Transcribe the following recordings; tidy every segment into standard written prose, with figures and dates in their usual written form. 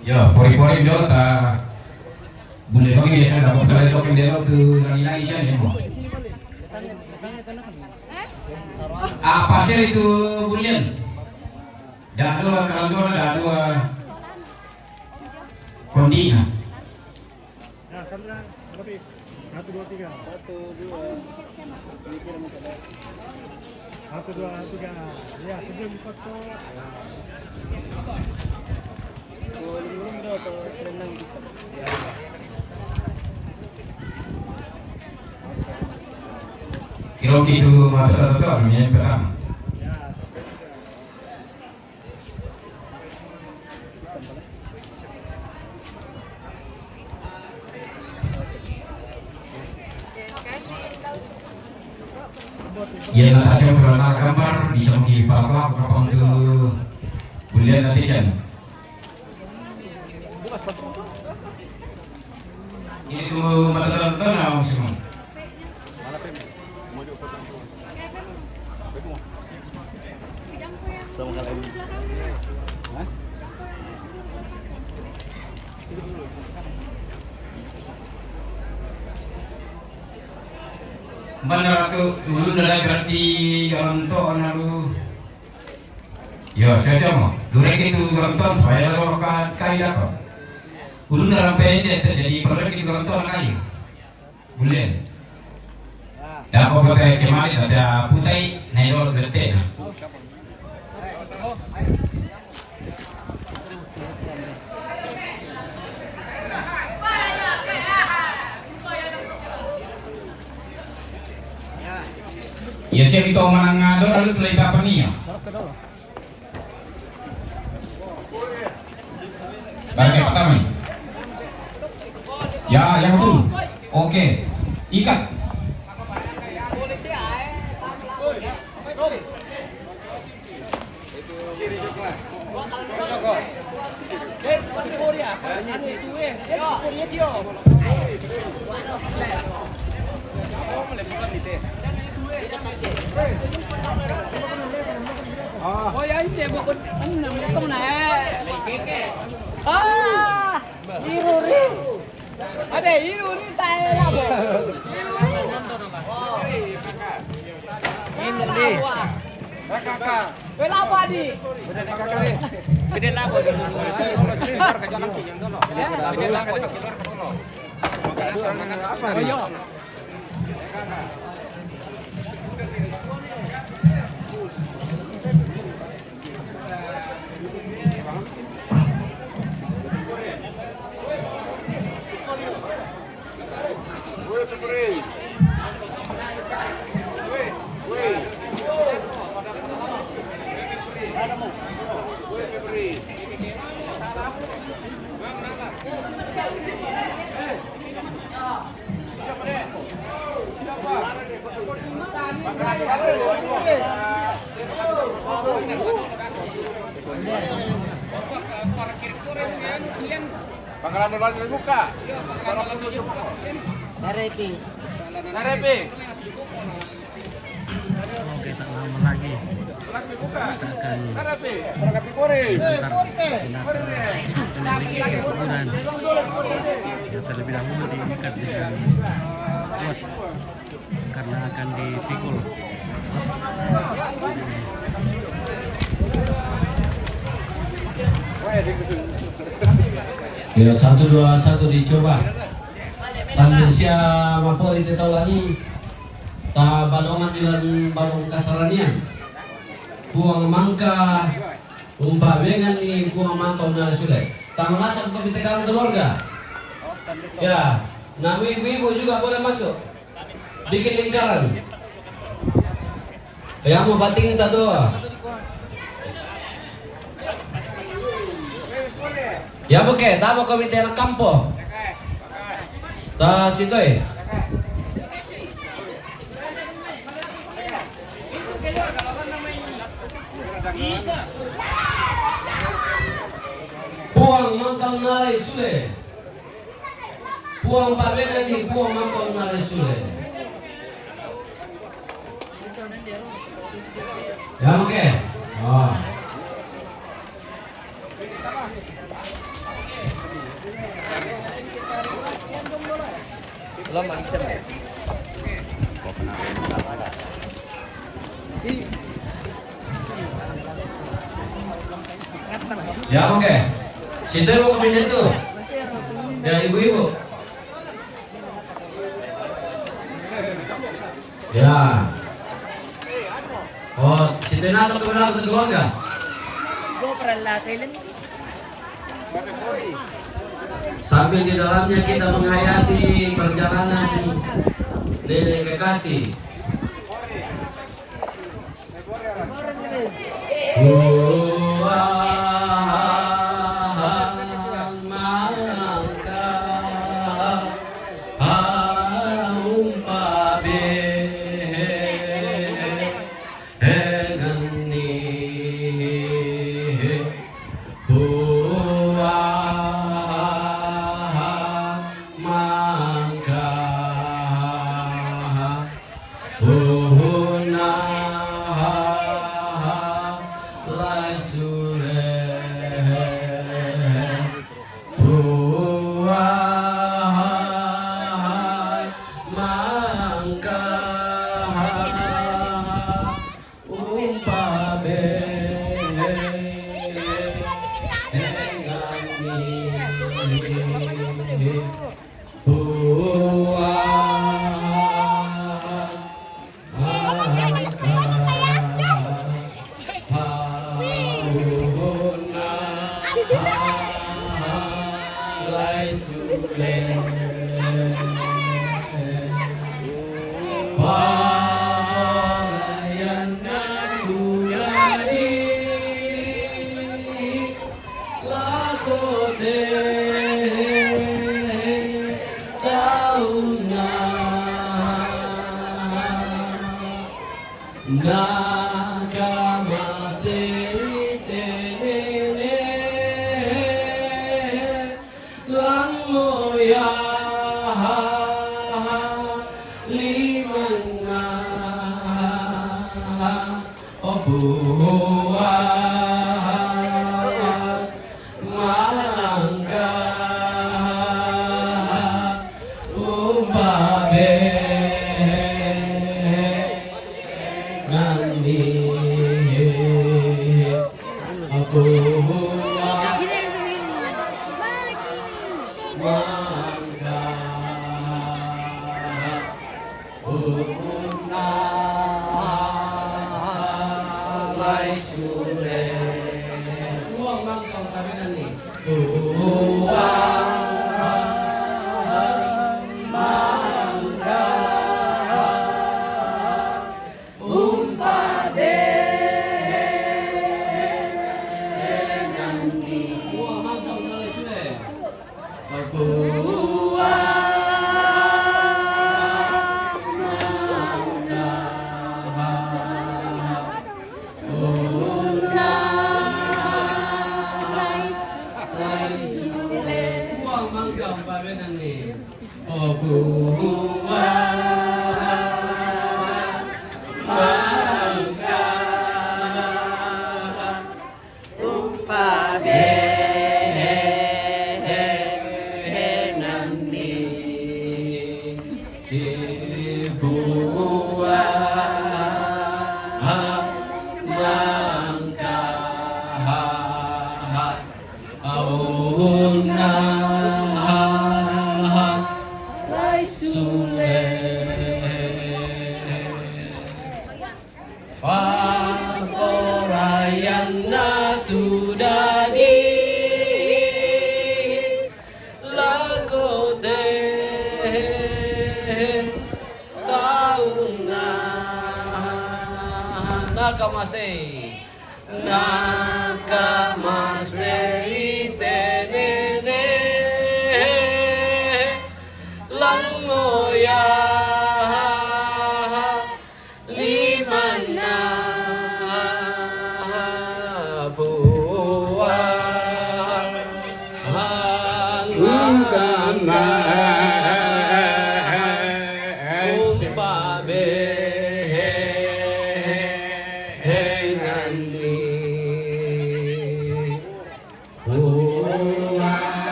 Ya, pori-pori dulu tak boleh pakai biasa dapat kalau pakai dia tu lagi kan ya. Apa sih itu bulian? Dah dua kalau dua dah dua kondi. Ya, sana berapa? 1 2 3. 1 2 3. Ya, sebelum foto. Belum dah atau senang bisa. Ya. Kilo itu mata namanya pertama. Ya nanti saya berkenal gambar bisa menghibur kapal itu bulian nanti kan. Itu mata nama semua. Mana tu dulu dah berarti orang tu nalu. Ya, cocok mah. Dulu itu orang tu saya lalu kaya apa? Dulu dalam PNJ jadi perlu kita orang tu kaya. Boleh. Dah apa pakai kemarin ada putih naik gede. Ya siya dito manang doon ano tulay dapat niya. Barangay pertama nih. Ya, yang itu. Oke. Ikat. Ôi anh chị một con nằm trong này. À, iruri. Ada iruri tay lah bo. Ini nih. Kakak. Bela apa di? Gede lah bo. Gede lah bo. Ayo. Bakalan depan dibuka. Narepi. Oke, tak lama lagi. Akan Narepi kore. penyelidiki kuburan yang terlebih dahulu diikat dengan kuat karena akan dipikul. Ya 1-2-1 dicoba sambil siya mapori tetawalan ta balongan dilan balong kasaranian buang mangka umpamengan ni buang mangka unala sulit ta malasag pabitakan keluarga ya na wibu juga boleh masuk bikin lingkaran kaya mo bating ta doa ya oke, tamo komite ng kampo. Tas ito eh. Puang mangkang nalay sule. Puang pabena di puang mangkang nalay sule. Ya oke. Oh. Belum mantap. Ya oke. Situ mau kepindah tuh. Ya ibu-ibu. Ya. Oh, situ nasa kebenar ke keluarga. Gue pernah latih Sambil di dalamnya kita menghayati perjalanan Nenek Kekasih.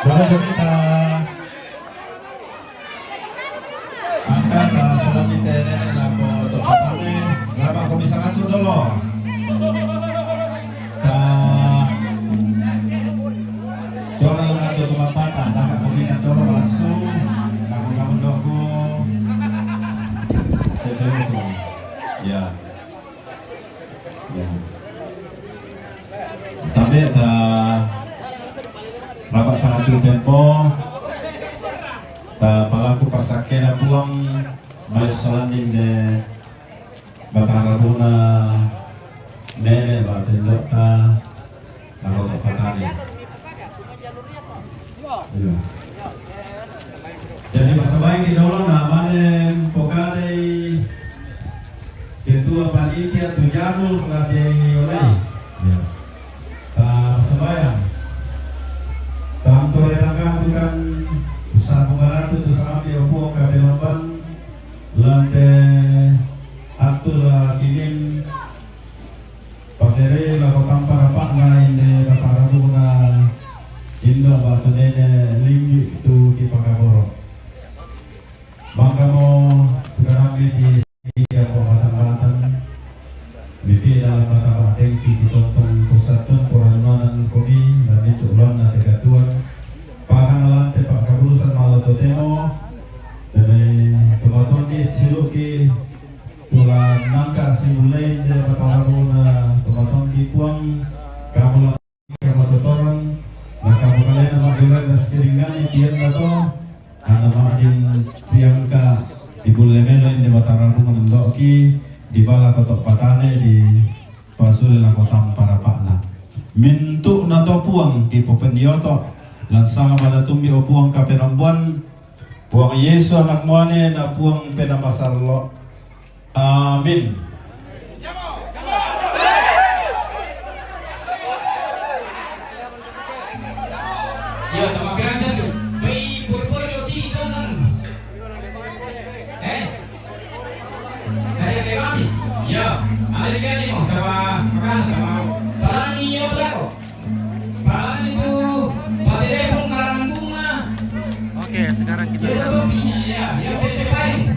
Boleh kita angkat sudah kita nenek lapo tempat ane lama kau bisa ngatur dulu. Jangan lu ngatur tempat patah, tak kau minat dulu langsung. Kamu dulu. Saya itu. Ya. Ya. Tapi Bapak sangat tempo, pelaku pasakena puang, mayu salanding de batang rabuna, nene batin dokta, lalu patani. Jadi masa baik di dulu namanya pokade ketua panitia tujarul pelatih oleh, sebayang. Tanto retangkan tukan usaha pembantu tu sampai opo kabelamban lantai atur kinim pasere la kotampa rapak na inde batarabu na indo batu nene linggi tu di Pakaboro. Bangka mo tukarami di sini ako batang-batang bibi dalam batang tengki di tontong pusatun puranonan komi dan itu ulang na tegatuan pakangalan te pakabulusan malato temo dari tomaton di siluki tulan nangka simulain de batarabu na tomaton di puang kamulang kamatotoran na kamukalay na magulan na siringan ni tiyan na to ana maading Priyanka Ibu Lemelo di batarabu na mandoki di bala kotok patane di pasul la kotam para pakna mintu na to puang di popenyoto lansang bala tumbi o puang ka penambuan puang Yesu anak muane na puang penapasarlo amin. Yo, tama pirang satu. May pur-pur di sini teman. Ada kami. Yo, ada kami mau sama makasih sama. Parani yo lako. Parani tu patele pun karangan bunga. Oke, sekarang kita Yo topinya ya, yo sepai.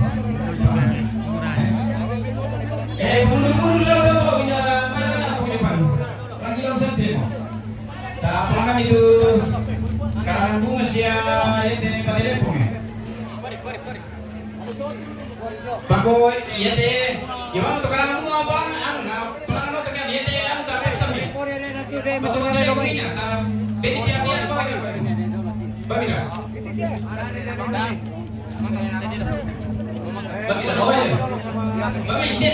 Mundur-mundur lo punya mana aku depan. Lagi dalam senteno. Tak pulang kami tu karangan bunga sia yete patele pun. Bago yete, yaman to karangan bunga bang pelangan lo tekan yete anu tak pesam ni. Betul betul punya. Bedi dia apa lagi? Babina. Babina oh. Babina dia.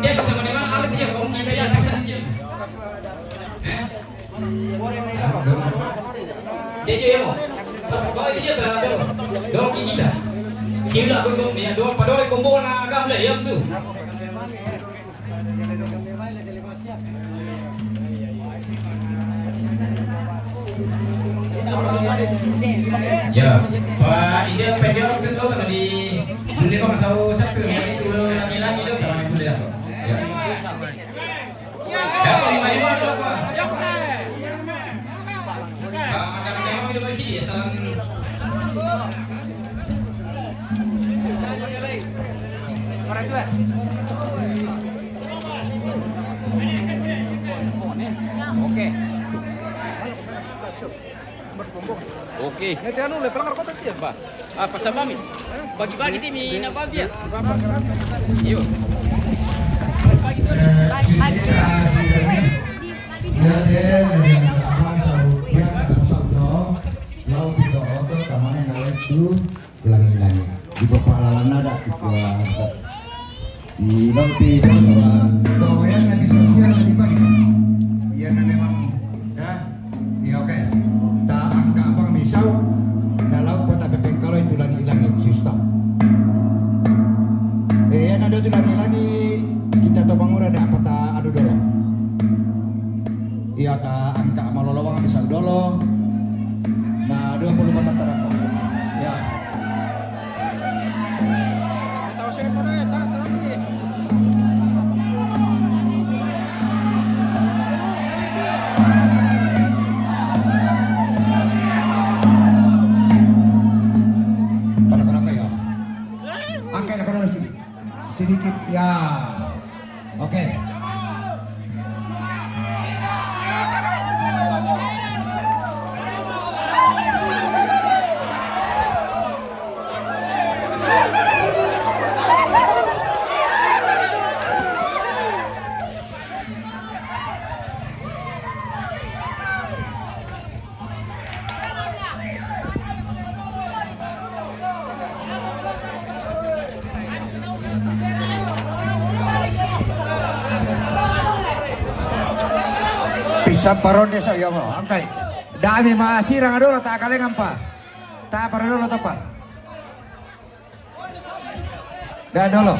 Dia bisa menerima alat dia kau kita yang pesan dia. Dia je yang pas bawa dia dah dorong kita. Sila aku dong dia dua padoi kombo na agam le yang tu. Ya, Pak ide pengen orang tentu tadi dulu bang sau satu yang itu lagi itu kalau itu dah. Ya. Ya, lima dulu Pak. Ada memang itu masih dia salam. Orang tua. Oke. Oke. Nanti anu le pelanggar kota siapa? Apa sama mi? Bagi-bagi di mi na babia. Iyo. Ulangi-ulangi di kepala ada di lopi sama kalau yang lagi sosial lagi baik ya memang ya oke tak angka apa misal dalam kota Pepeng kalau itu lagi sistem yang ada itu lagi kita tahu bangun ada apa tak adu dulu iya tak angka malolowang bisa dulu nah 20 patah terapok ya sedikit ya oke. Bisa paronde sa iyo mo, angkay. Dami masirang adolo tak kalengan pa. Tak parodolo to pa. Da dolo.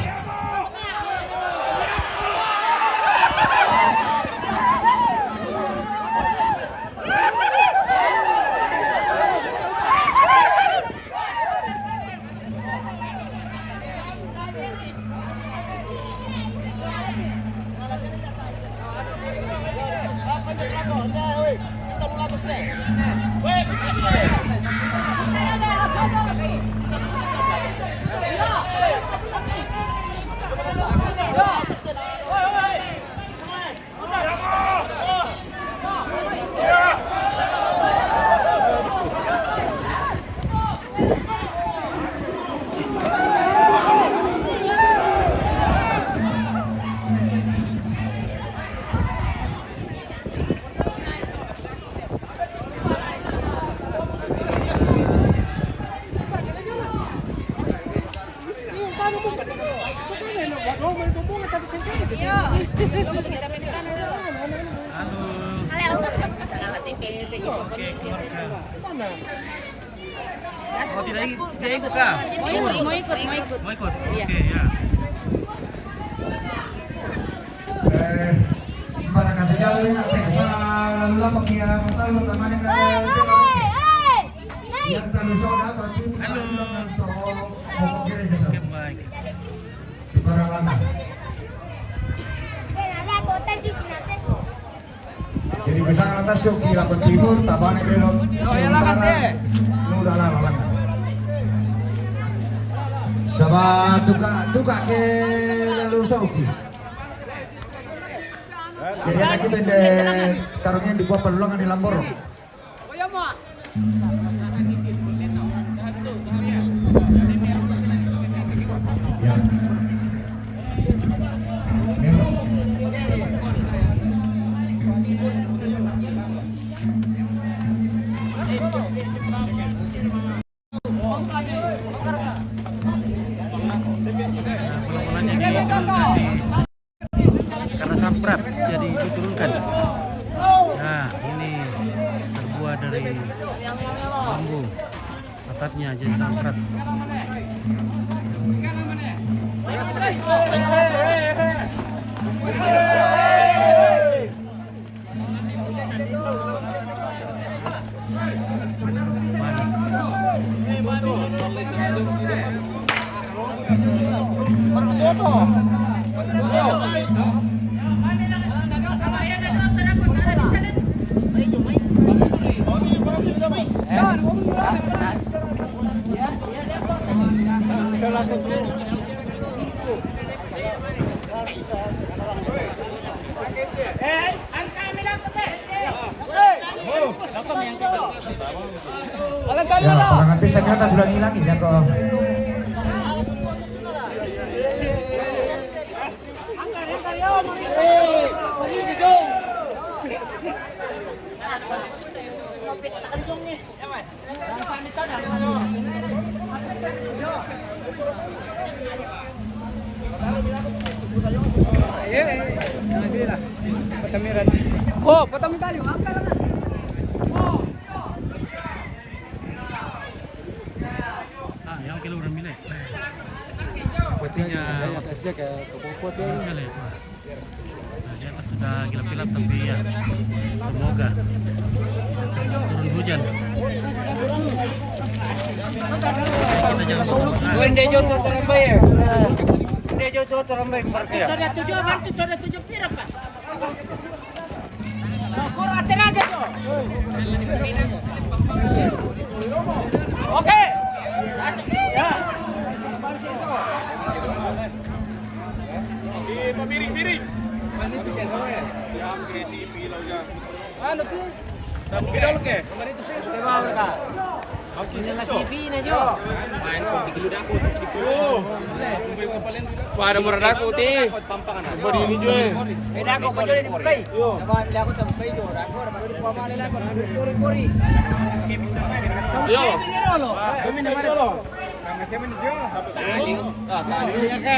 Oh, tidak ikut kah? Mau ikut. Oke, ya. Para kajayalo rin natin sa lalula pagkaya matalo tamanin na yang talusaw dapat yung talulang ng to pagkira sa sa Baik. para lama. Jadi bisa lantas yung kilapon timur tabanin belok utara mudah lalang. Sama tuka ke lalusaw ki. Jadi anak kita di tarungnya di bawah peluang di Lambor. Ya. Bola-bolanya karena samprat jadi diturunkan. Nah, ini terbuat dari bambu. Atapnya jadi samprat. Ya, parangan pisan kata sudah hilang ini kok. Oh, potong tali. Angkat lang. Yang kilo orang milih. Putihnya atasnya kayak kebopot ya. Nah, di atas sudah gelap-gelap tapi ya semoga turun hujan. Kita jangan lupa. Hindi jauh tu terambay. Hindi jauh tu terambay. Tujuh tujuh bantu tujuh pira pak. Kau aten aja tu. Oke. Ya. Miring-miring. Yang ke si pilau ya. Ano tu? Tapi pilau ke? Terima kasih. Ini nasi na jo. Main kok digeludak aku. Pada murah aku ti. Beri ini jo. Eda ko ko jole ni bukai. Nama bila aku sampai jo. Aku baru di pama lela ko kori-kori. Yo. Kami nama dulu. Kami jo. Tadi. Tadi ya ke.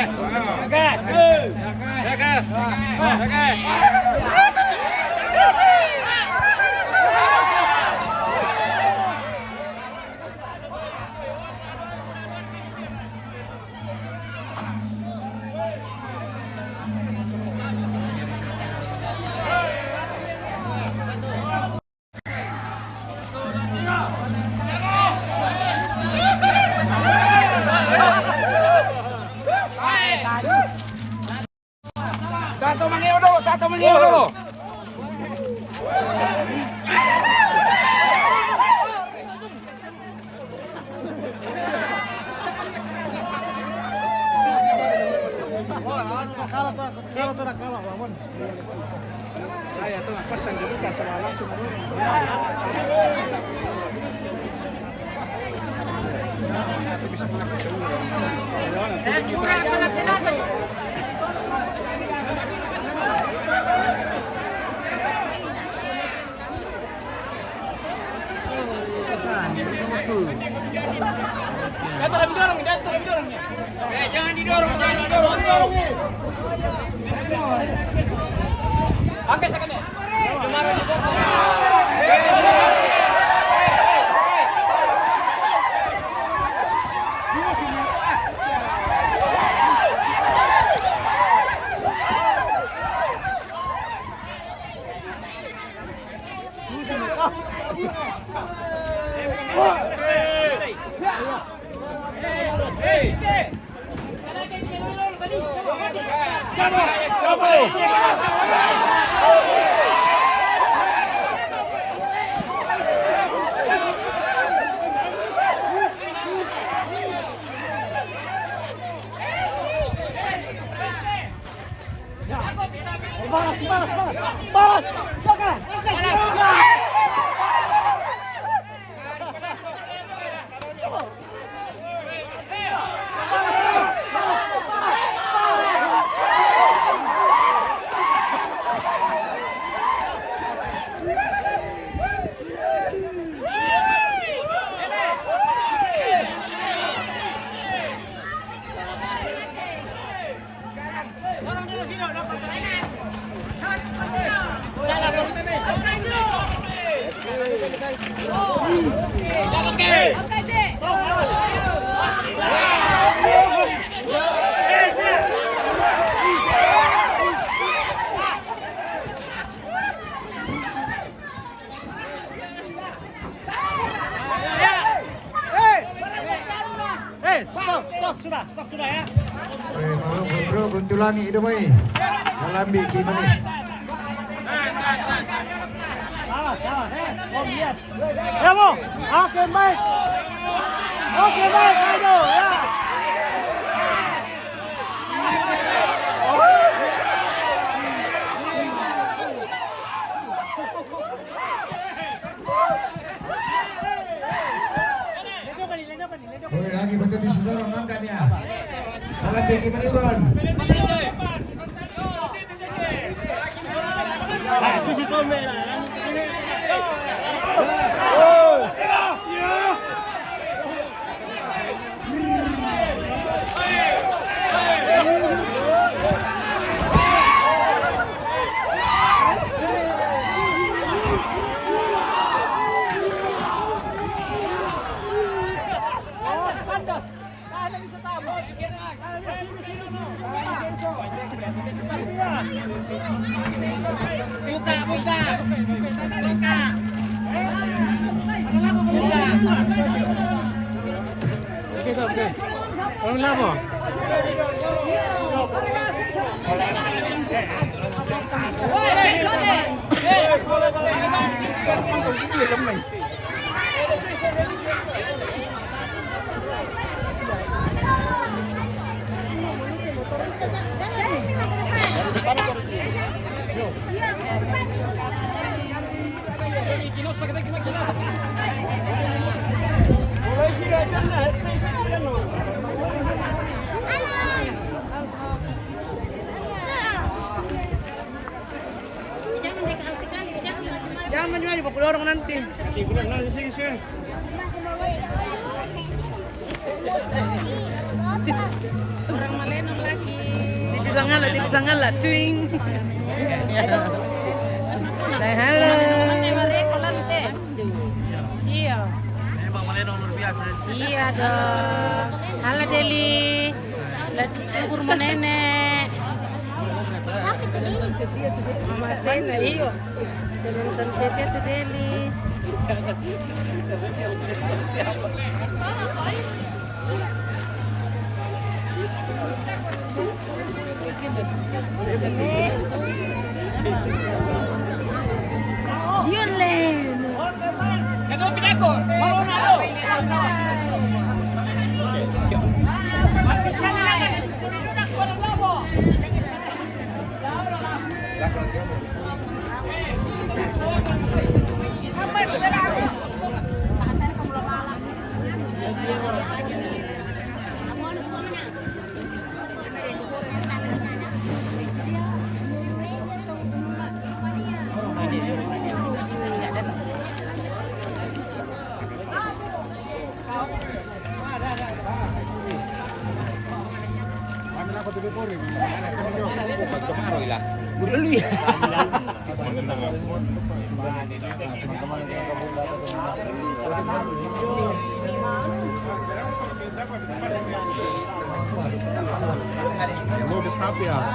Ya ke. Ya ke. Satu mengiu dulu. Jangan didorong, jangan didorong. Angkat sekali. Balas. Stop sudah ya. Bro, guntulangi itu boy. Dalam gimana? Salah. Oh lihat. Ya mau. Oke baik. Ayo ya. lagi betul di sesorong angkatnya. Dalam tinggi menurun. Susi Tombe. Walang labo. Jangan menjual, dibawa orang nanti. Orang Malenong lagi. Tipis ngalat, cuing. Halo. Mereka lante. Iya. Memang Malenong luar biasa. Iya dong. Halo Deli. Lagi kubur nenek. Mama Sena, iyo. Nonton setia tuh Deli. Violent.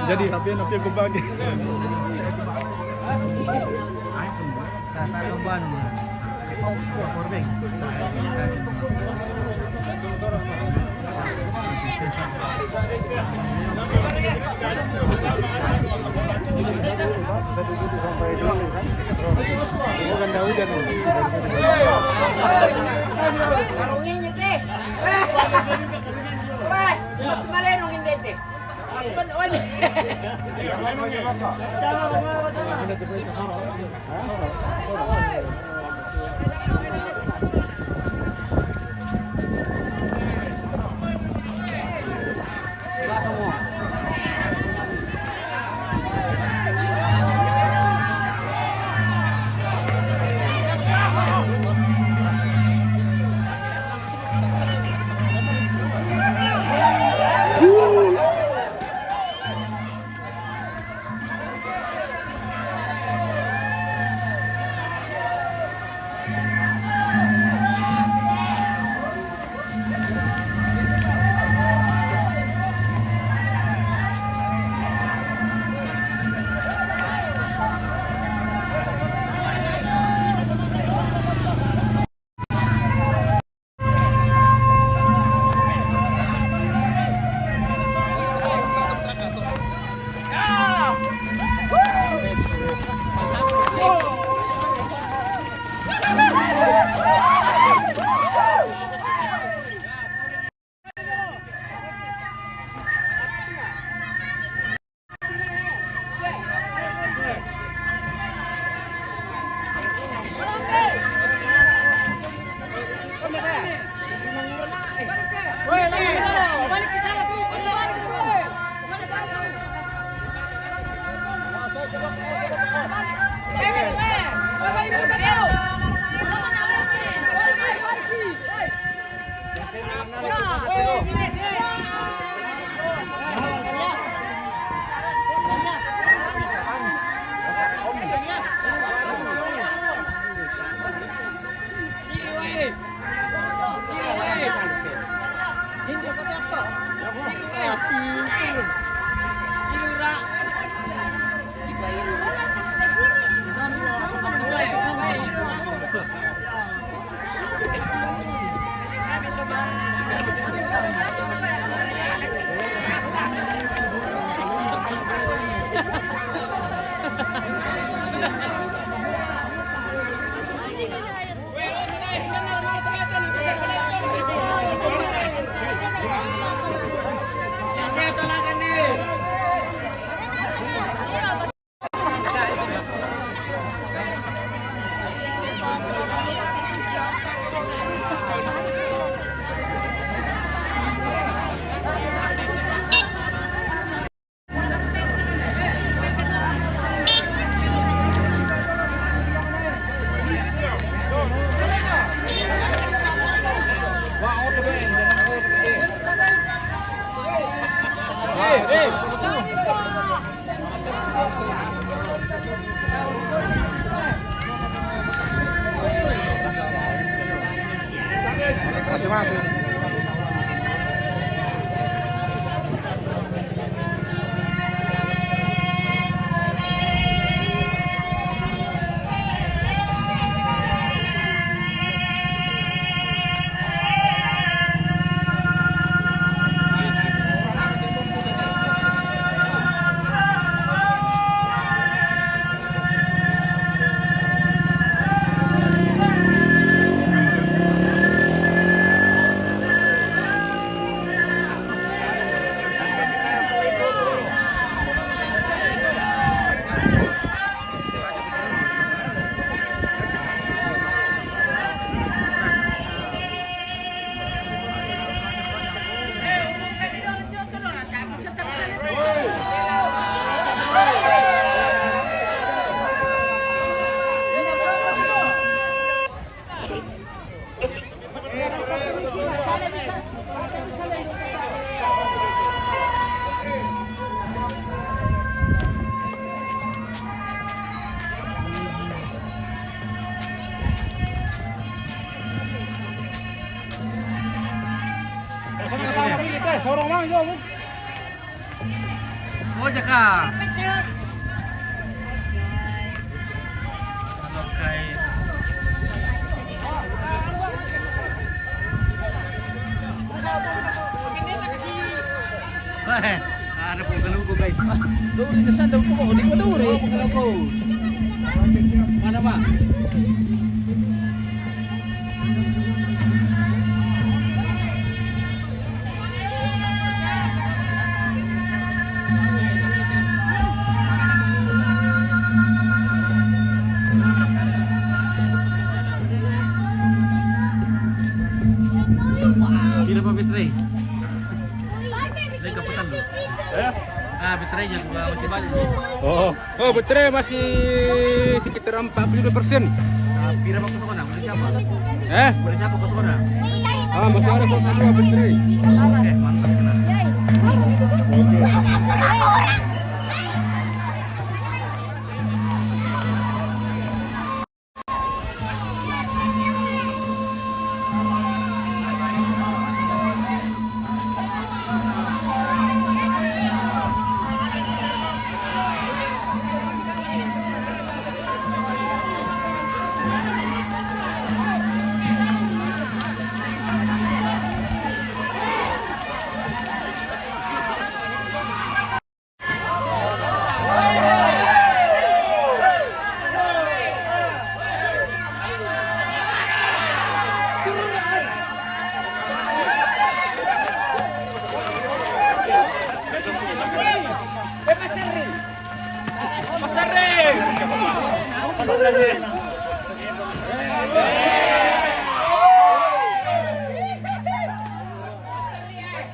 Jadi tapi aku bagi. Malenong hindi. balik ke sana tuh. Sorong lang yo. Oh, jaka. Halo guys. Wah, ada pong galugo guys. Duri ka sandal ko, di ko duri. Mana ba? Gila pa betray. Lagi kapusan lo. Ah, betray nya juga masih banyak nih. Oh, betul masih sekitar 42%. Pira mau ke sana? Boleh siapa? Eh? Boleh siapa ke sana? Masih ada kok satu betul. Oke, mantap kena.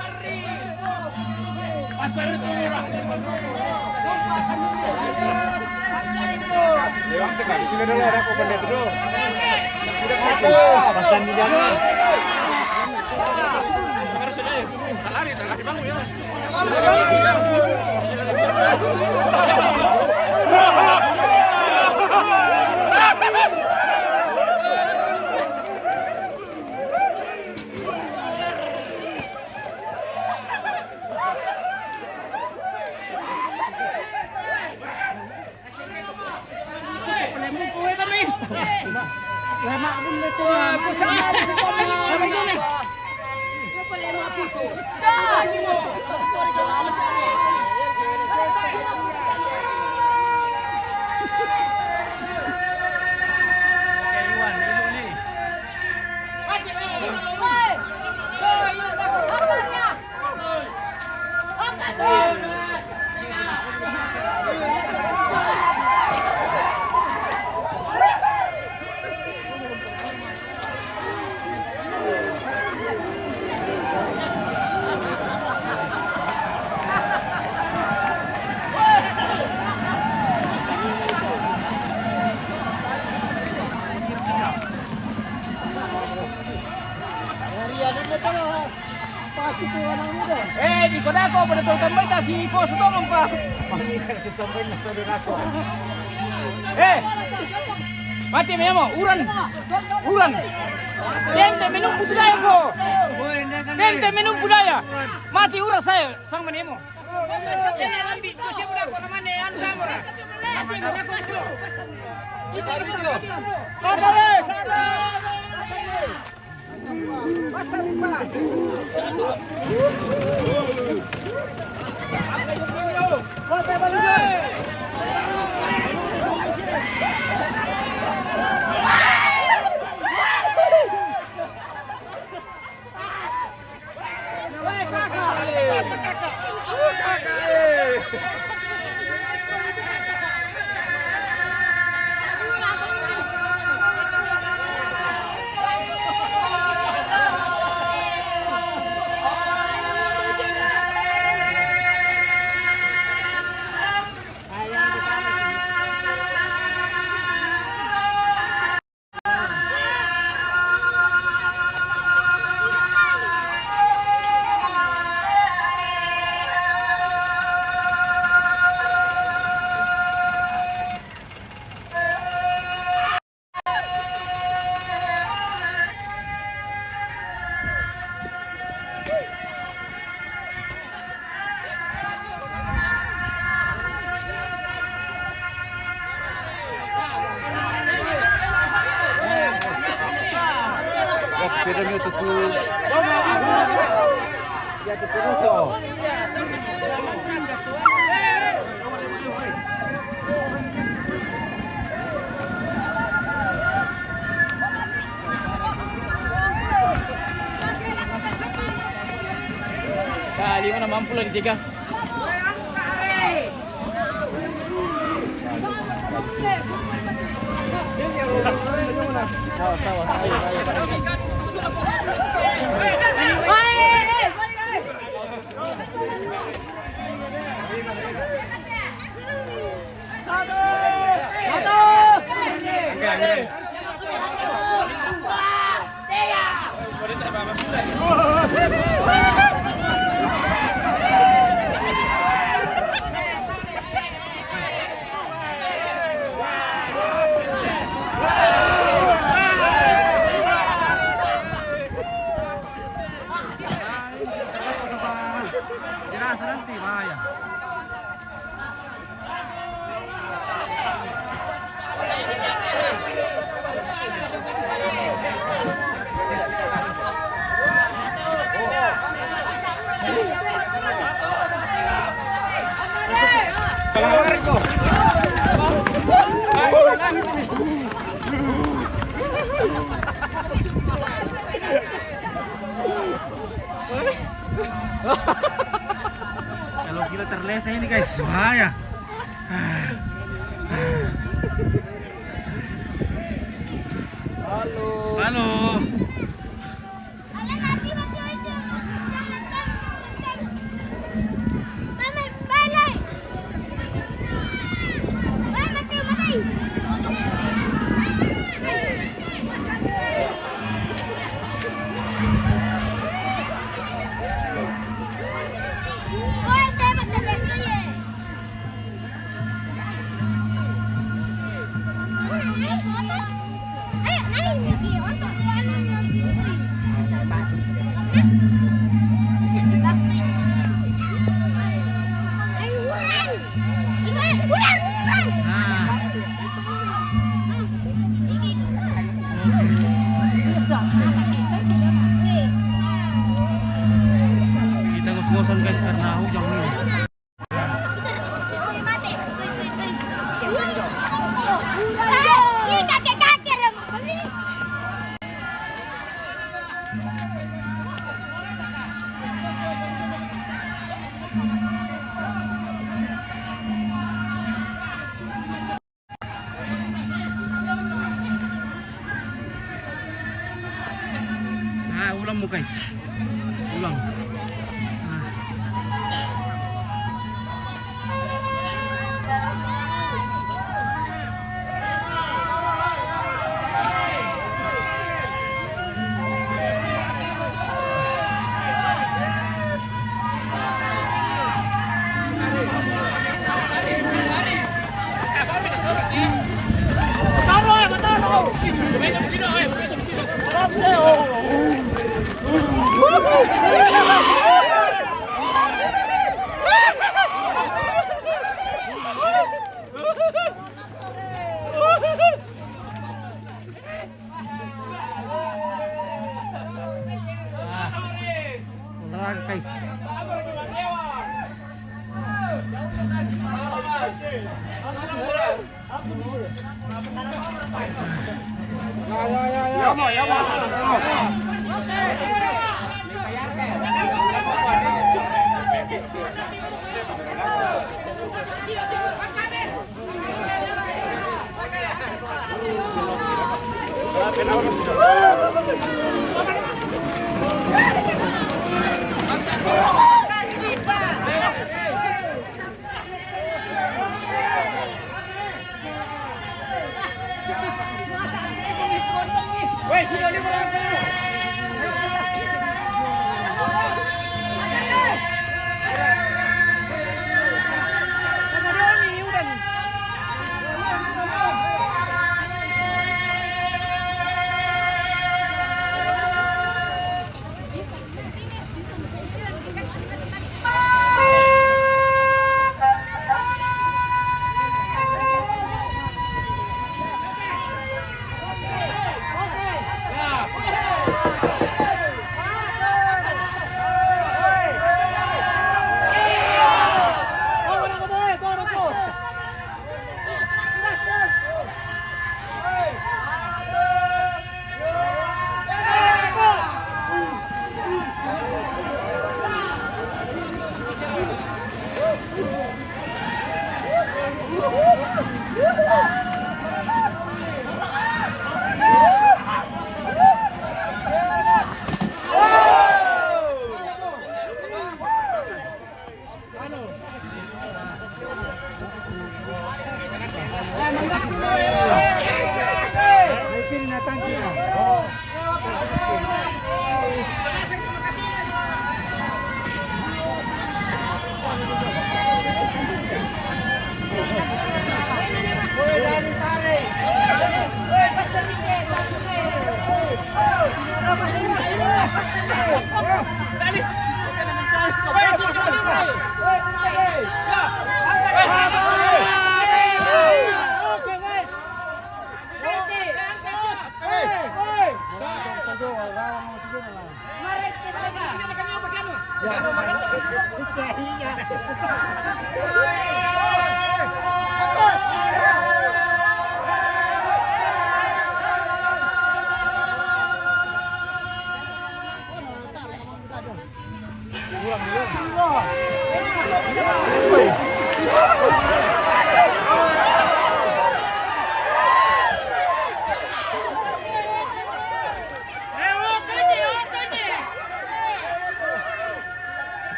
Sarri! Sini dulu ada aku pendek dulu. Pasan di jalan. Lari bangun ya. Di kota ko pada tambay na si Poso tolong pa. Mati mo, uran. Gente minum budaya ko. Gente minum budaya. Mati uran saya sang menemo. Ini lambi tu siapa nak kau mana anu kamu lah. Mati mana kau tu. Kita bisa. Sada. Sepedanya tutup. Ya tutup. Kali mana mampu lah dijaga. Kalau kita terleseng ini guys, bahaya. Halo. Mama, balik. Mama, mati. Kita ngos-ngosan guys karena hujan nih. Nah, ulang mo guys. Ulang. Olahraga guys.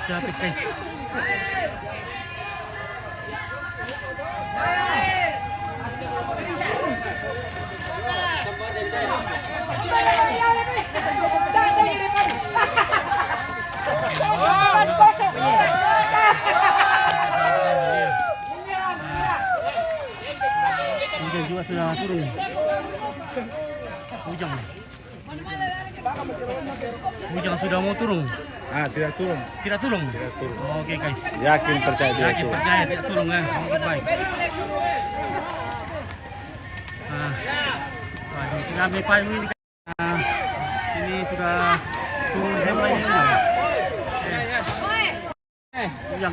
Capek guys. Hujan juga sudah turun. Hujan sudah mau turun. Tidak turun. Tidak turun. Tidak turun. Oke guys. Yakin percaya dia Yakin turun. percaya tidak turun ya. Oke baik. Waduh, sudah ambil payung ini. Sini sudah turun zebra ini. Ujang.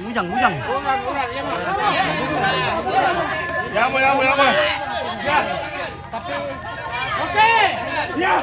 Ya mau. Ya. Oke. Ya.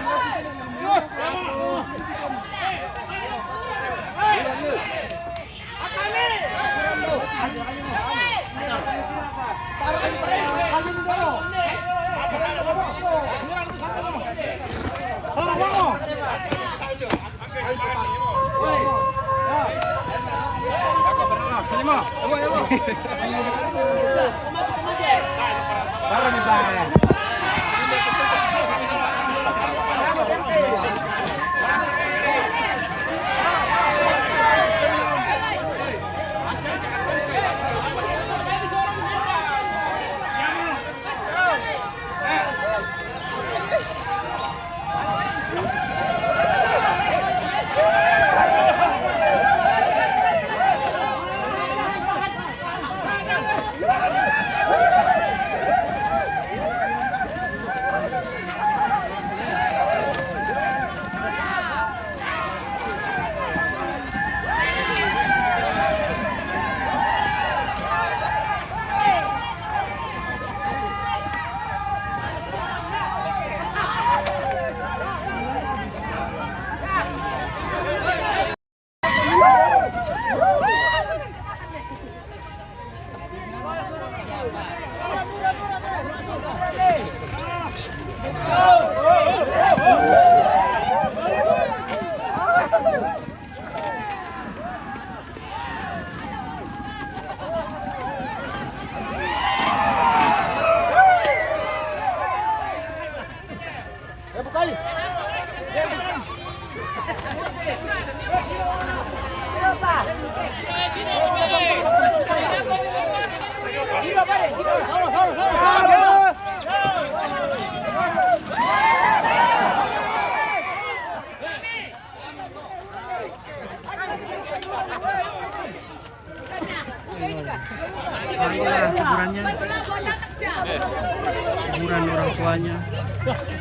Kuburan orang tuanya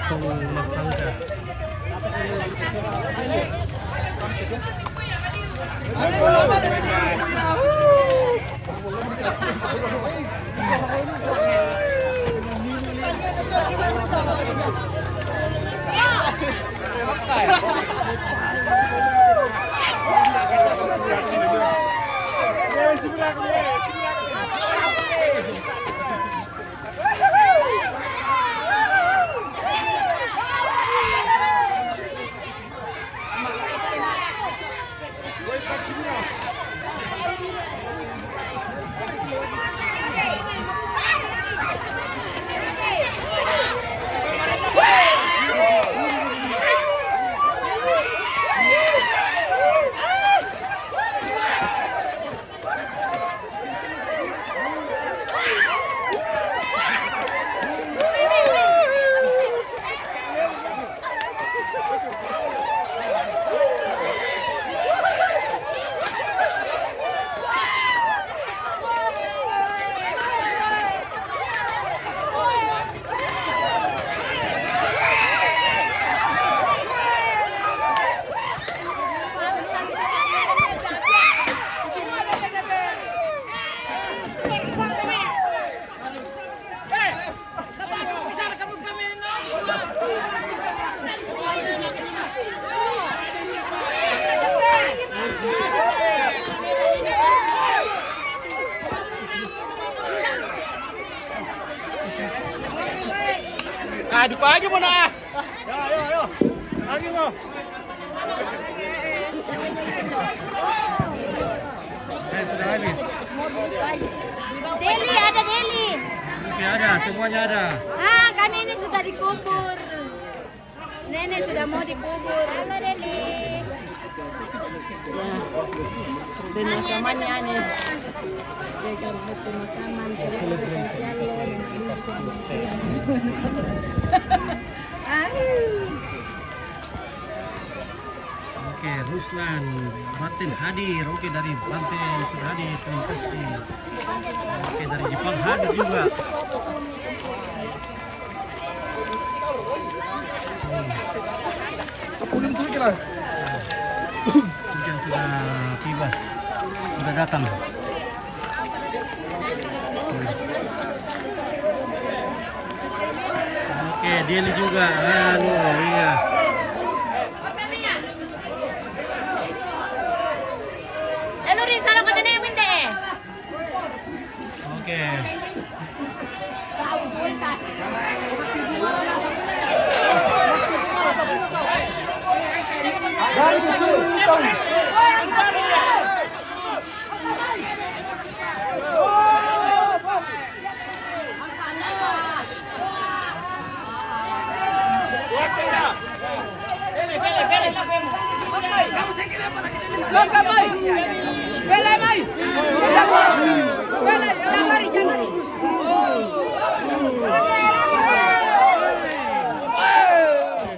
Tong Masangka. Aduh aja mau nah. Ayo. Lagi mo. Sudah habis. Deli, ada Deli. Oke, ada, semuanya ada. Ah, kami ini sudah dikubur. Nenek sudah mau dikubur. Halo Deli. Ya. Pemakamannya nih. Pemakaman. Oke, Ruslan Batin hadir. Oke, dari Banten sudah hadir. Terima kasih. Oke, dari Jepang hadir juga. Hujan sudah tiba, sudah datang. Oke, Deli juga. Halo, iya. Lu rin salah ka nenek winde. Oke.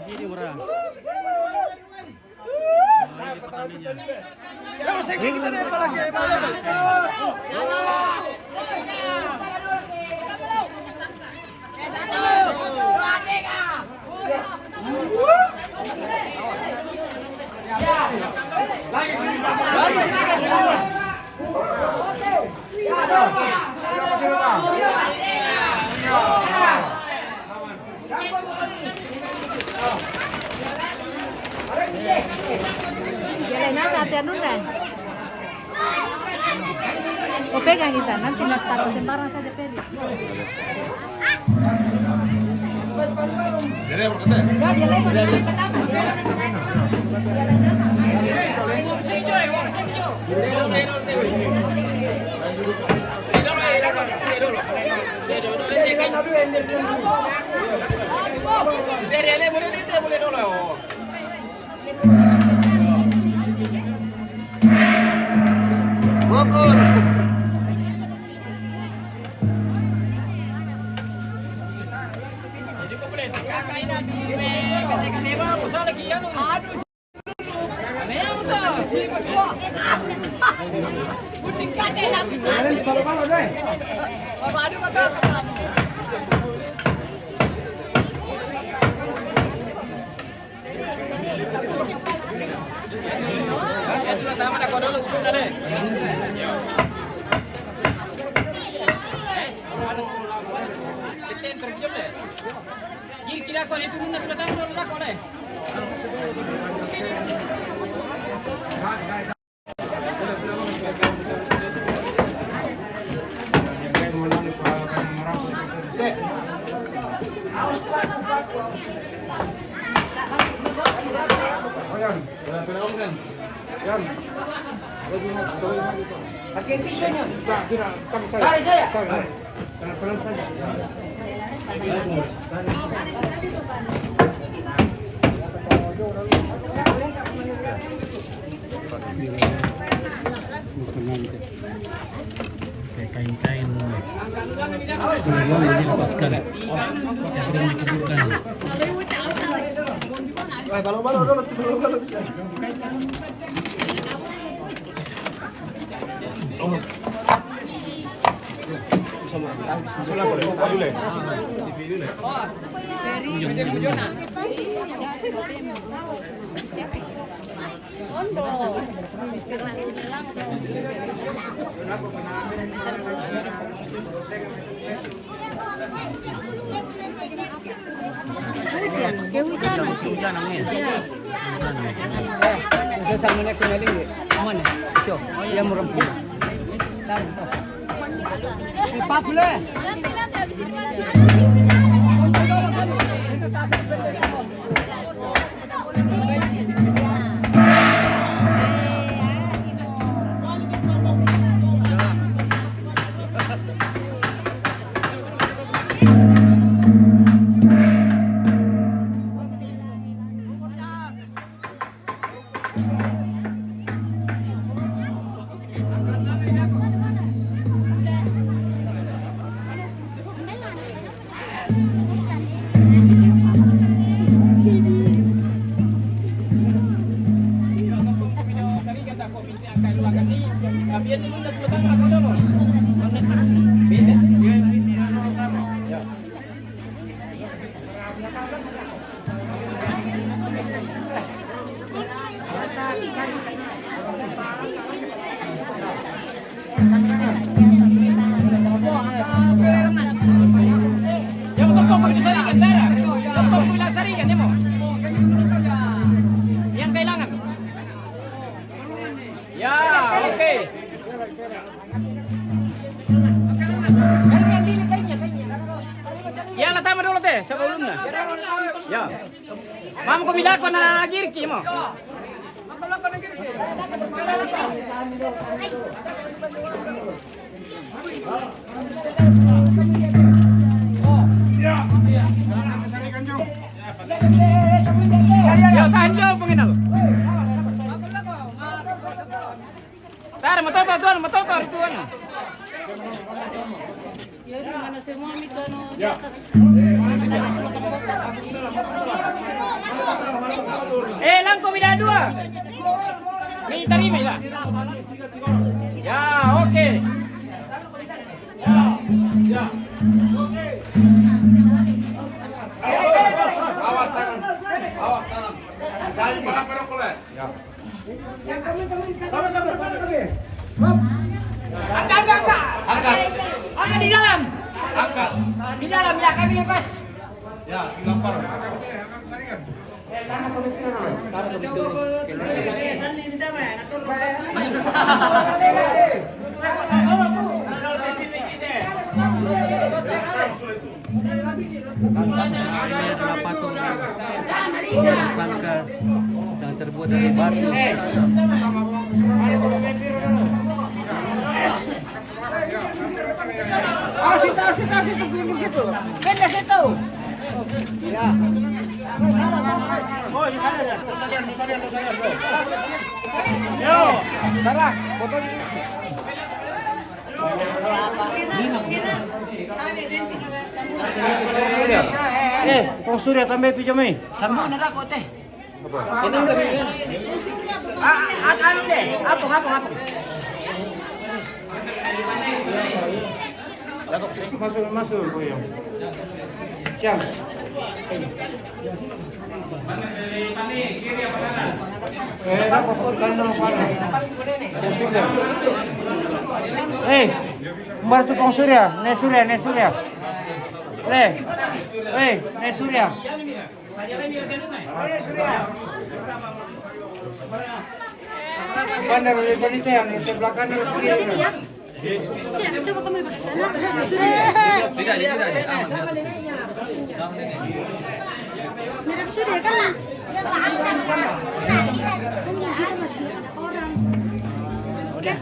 Sini murah. Ini petaninya. Jalan nasa hati-hati nun. O pegang kita, nanti nak taruh sembarang saja Peri. Enggak, dia lewat dari pertama. Kain-kain sudah dilepaskan. Siapa yang dikuburkan? Hujan angin. Sesama naik kunaling ni. Mana? Sio. Yang murah. Papule. Yang toko ko saringan pera. Toko ko bilang saringan mo. Yang kailangan. Ya, oke. Ya, lah tama dulu teh sebelumnya. Ya. Mam ko bila ko na girki mo. Ya, tahan jauh pengenal. Tar, matotor tuan. Lang komida dua. Ni terima ya. Ya, oke. Ya. Awas tangan. Jangan parah-parah pula. Ya. Angkat di dalam. Angkat. Di dalam ya, kami lepas. Ya, dilempar. Ini adalah patung tersangka yang terbuat dari batu. Situ, pinggir situ. Benda situ. Ya. Oh, di sana ya. Yo, Sarah, foto. Kung surya tambah pijamay. Sama na dako teh. Kinang gabi. Ano deh? Apong. Masuk, boyo. Siap. Kembar tu kong surya, ne surya. Ne surya. Bandar dari Bonita yang sebelah kanan kiri. Coba kamu ke sana. Tidak, aman. Mirip sudah kan? Kan di situ masih ada orang. Oke.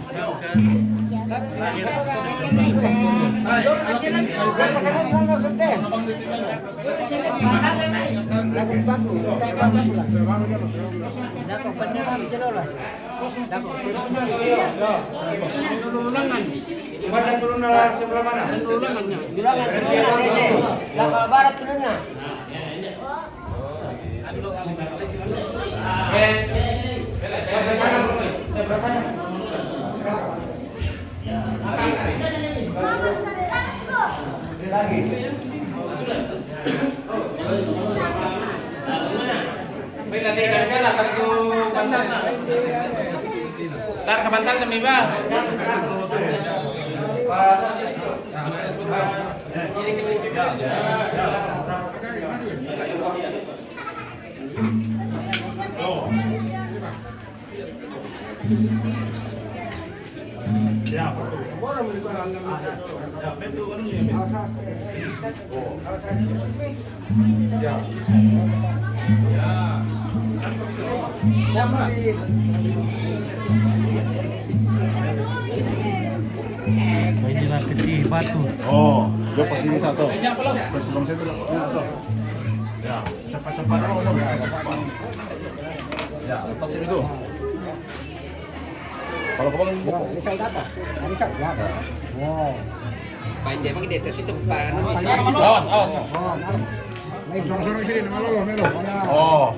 Bandar turun sebelah mana? Lakal barat turunnya. Tar ke bantal demi bang. Inilah Ketih Batu. Oh, yo pas ini satu. Pas sebelum saya bilang, satu. Ya, cepat-cepat. Ya, lepas itu. Kalau kamu buku. Panjang emang di atas itu pan. Awas. Sorong-sorong sini, Melo. Oh,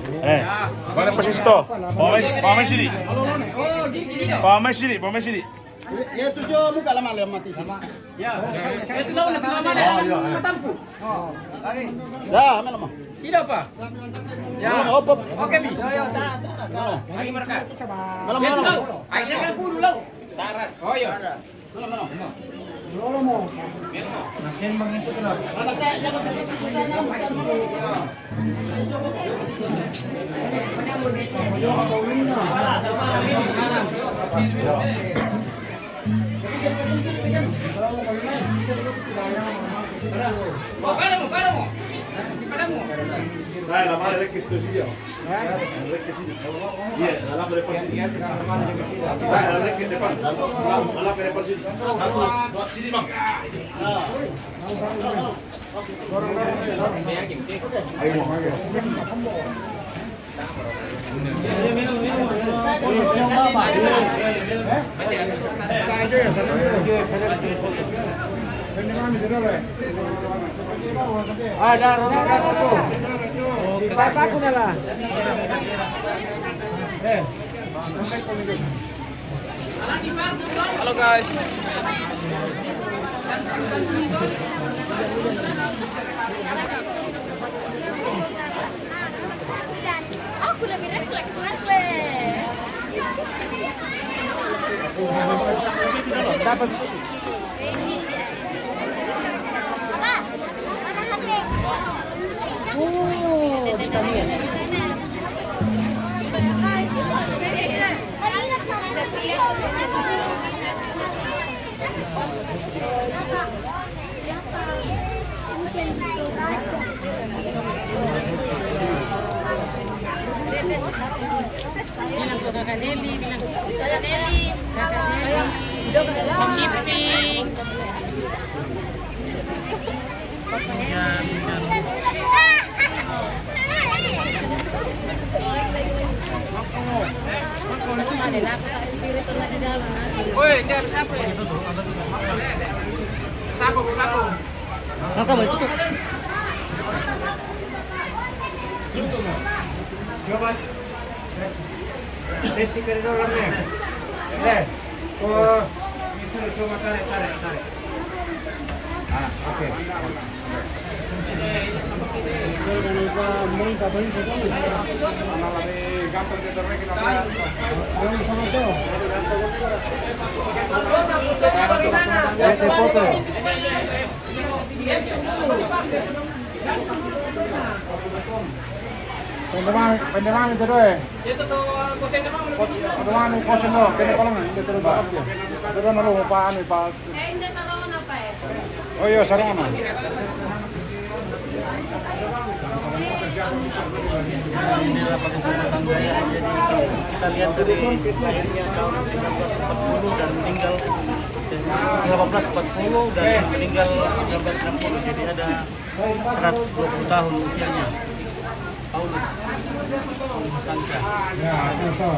mana persis itu? Pamai sini. Pamai sini. Ya itu jo muka lama mati sini. Ya, itu tahu nanti nama ada katampu. Ya, mana mah? Tidak apa? Ya, oke bi. Lagi mereka. Malam. Ayo kan puluh lau. Tarat. Oh iya. Mesin mengisi dulu. Padamu. Nah, la madre que estoy yo. Iya, la madre por sini. La que depan. La madre por sini. Satu, dua sini, Bang. Ada satu. Bapak aku lah. Halo guys. Aku lebih refleks. Dapat. Mana HP? Bilang ke Kakak Nelly, bilang saya Nelly, Kakak Nelly, Iping. Woi, dia siapa ya? Sapu. Kamu itu. Coba. Desi koridor lamnya. Oh, itu coba tarik. Oke. Pendemangan itu doy. Itu tuh kosen emang. Pendemangan kosen lo, kene kolongan itu terus bakap dia. Itu kan lo paan pak. Ini sarungan apa ya? Oh iya sarungan. Inilah penghukuman gaya. Jadi kita lihat dari lahirnya tahun 1940 dan meninggal 1840 dan meninggal 1960. Jadi ada 120 tahun usianya. Paulus Sangka. Ya, itu.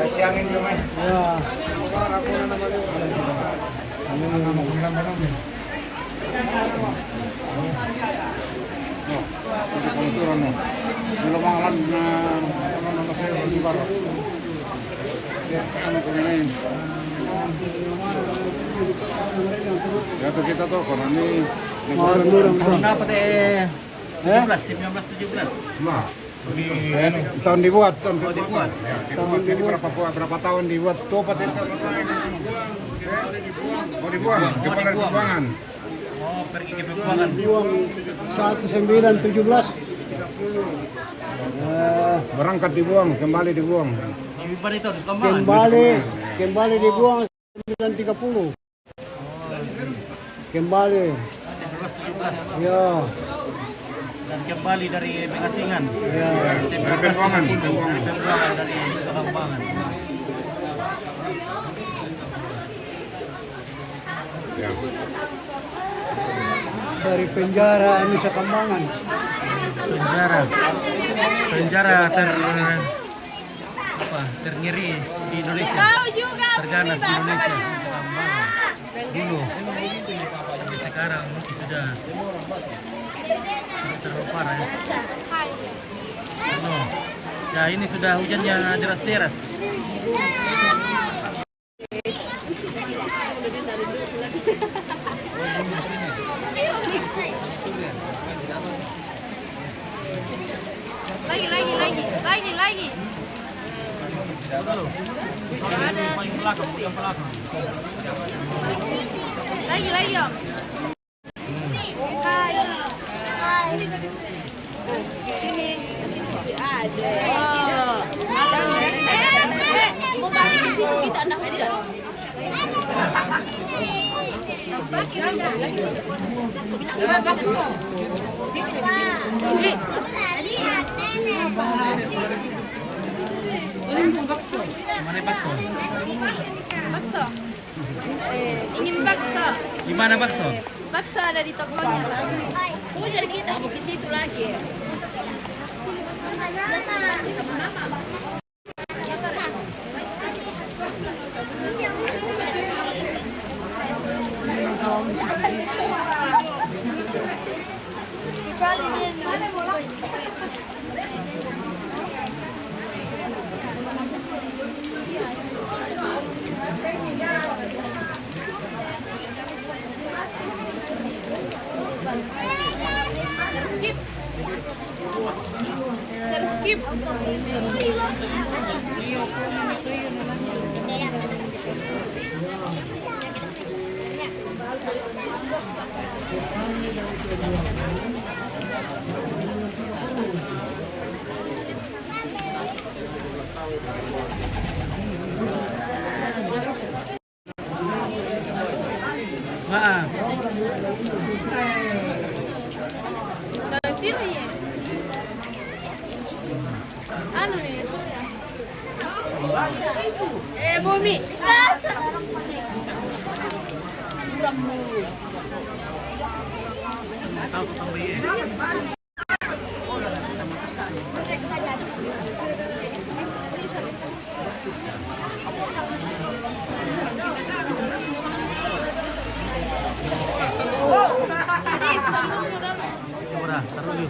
Siangin cuma. Ya. Belum malam na Ano ko na yun? Gato kita to, kung ano yun. Kung dapat 17. Ma. Tahun dibuat, tahun dibuat. Jadi berapa tahun dibuat? Tuh paten mau dibuang, kepala dibuangan. Oh, pergi ke pembuangan. Buang 1917. Berangkat dibuang, kembali dibuang. Ibu itu harus kembali. Kembali dibuang 1930. Kembali. 17. Ya. Dan kembali dari pengasingan. Ya. Dari pembuangan. Pembuangan dari Nusa Kambangan. Ya. Dari penjara Nusa Kambangan. Ternyeri di Indonesia. Terganas di Indonesia. Nusa Kambangan. Dulu. Tapi sekarang mungkin sudah terlalu parah ya. Oh. Ya ini sudah hujannya deras-deras. Lagi. Lagi om. Hai. Sini. Ada. Mau balik ke situ kita anak tidak. Mana bakso? Bakso. Ingin bakso. Gimana bakso? Bakso ada di tokonya. Udah kita ke situ lagi. Terskip. Maaf. Nanti ya. Anu nih. Bumi. Tahu sampai Coba taruh dulu.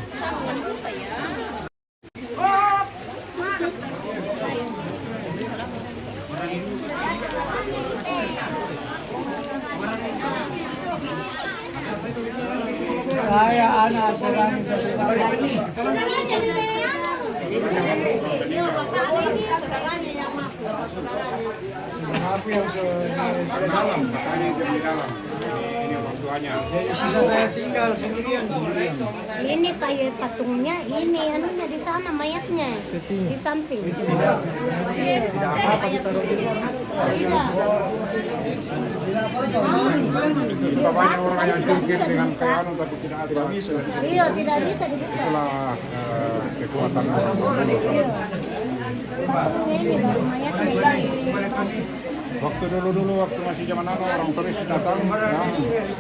Saya anak terang dari Tapi yang Di dalam, makanya itu di dalam. Ini orang tuanya. jadi sisa saya tinggal sendirian. Ini kayak patungnya, ini anunya di sana mayatnya di samping. Banyak orang yang jungkir dengan kayak anu tapi tidak ada. Iya, tidak bisa dibuka. Itulah kekuatan orang dulu. Ini baru mayatnya. Waktu dulu waktu masih zaman apa orang turis datang, ya,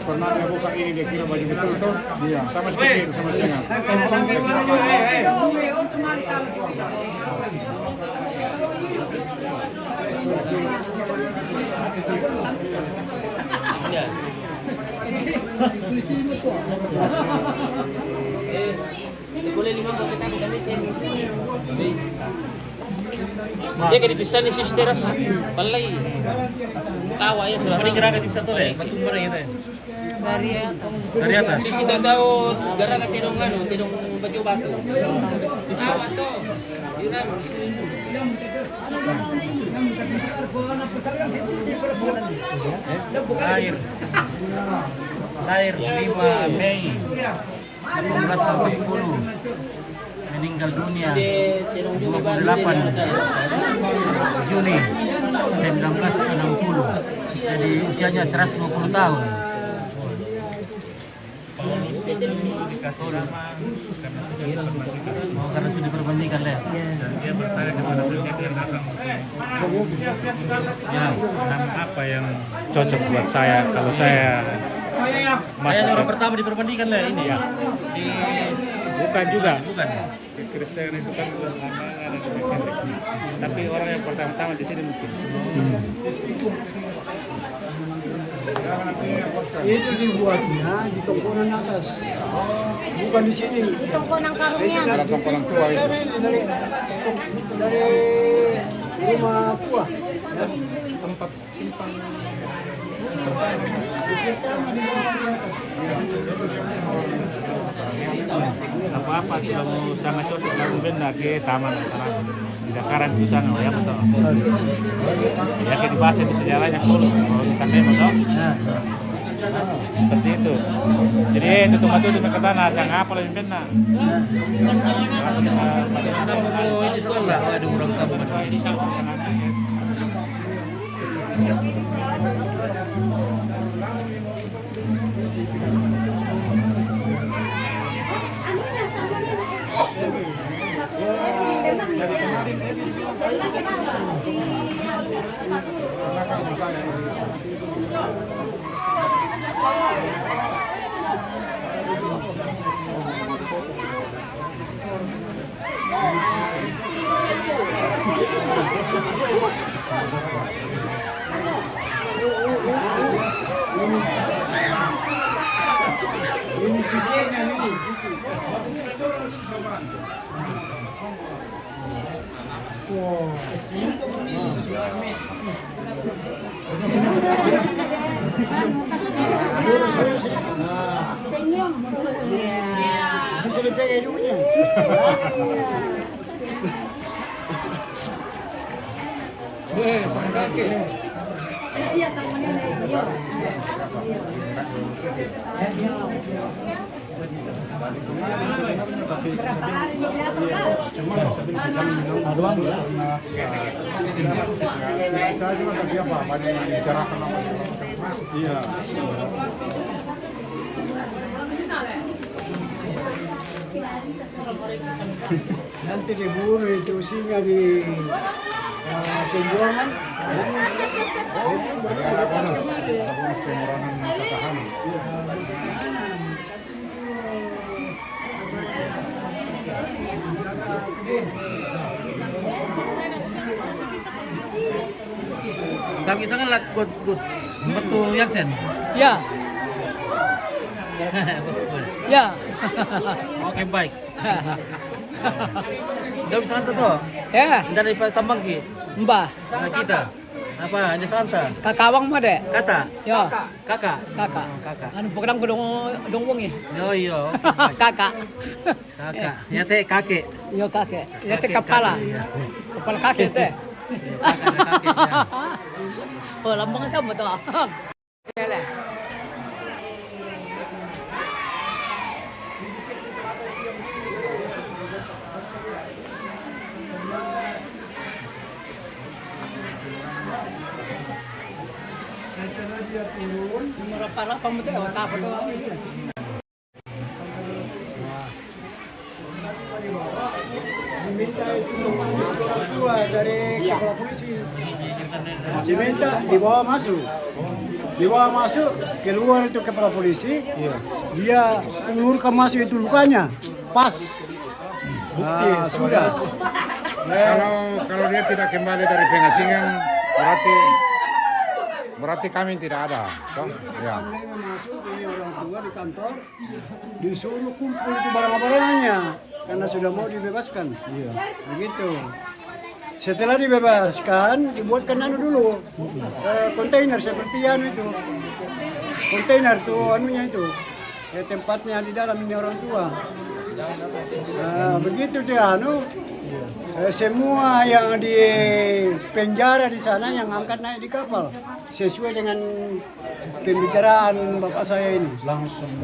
pernah dia buka ini dia kira baju betul tuh, iya sama seperti sama singa. Boleh 5 kita Dia kayak dipisah nih sis teras balai. Tawa ya sudah. Ini gerak di satu deh, batu bara gitu ya. Dari atas. Dari atas. Sisi tak tahu gara tidung baju batu. Tawa tuh. Lahir 5 Mei 1840. Meninggal dunia 28 Juni 1960. Jadi usianya 120 tahun. Karena sudah diperbandingkan deh. Dia bertanya kepada beliau yang datang. Ya, nama apa yang cocok buat saya kalau saya masuk orang pertama diperbandingkan lah ini ya. Bukan juga, bukan. Kristen itu kan tapi orang yang pertama-tama di sini mungkin. Itu dibuatnya di tongkonan atas, bukan di sini. Tongkonan karungnya. Dalam tongkonan tua itu. Dari rumah tua, ya, tempat simpan. Apa-apa kalau sangat cocok lalu benda ke taman sekarang di Dakaran itu sana ya betul. Ya ke dibahas di sejarahnya dulu kalau di sana betul. Seperti itu. Jadi itu tempat itu dekat tanah sang apa lalu benda. Ini sekolah ada orang kampung di sana. Ini cuciannya ini. Bisa dipegang hidungnya. Sama kaki. Iya sama nenek. Berapa hari di belakang kak? Saya juga tak biasa banyak yang bicarakan apa. Iya. Nanti dibunuh itu singa di pembuangan. Ada bonus pengurangan ketahanan. Kami sangat lat good. Betul Yansen. Ya. Ya. Oke baik. Udah bisa santai tuh. Ya. Dari tambang ki. Mbah. Nah, kita. Apa? Hanya santai. Kakawang mah dek. Kata. Ya. Kakak. Kakak. Kakak. Anu program ko dong wong eh. Yo yo. Kakak. Kakak. Ya teh kakek. Yo kakek. Ya teh kepala. Kepala kakek teh. Kakek. Oh lambang sama tuh. Lele. Para pemutih otak apa tuh? Diminta itu tua dari kepala polisi. Diminta dibawa masuk, keluar itu kepala polisi. Dia ulurkan masuk itu lukanya, pas. Bukti sudah. Kalau dia tidak kembali dari pengasingan berarti kami tidak ada. Toh? Ya. Masuk ini orang tua di kantor disuruh kumpul itu barang-barangnya karena sudah mau dibebaskan. Iya. Begitu. Setelah dibebaskan, dibuatkan dulu kontainer seperti itu. Kontainer tuh itu. Tempatnya di dalam ini orang tua. Begitu dia semua yang di penjara di sana yang angkat naik di kapal sesuai dengan pembicaraan bapak saya ini.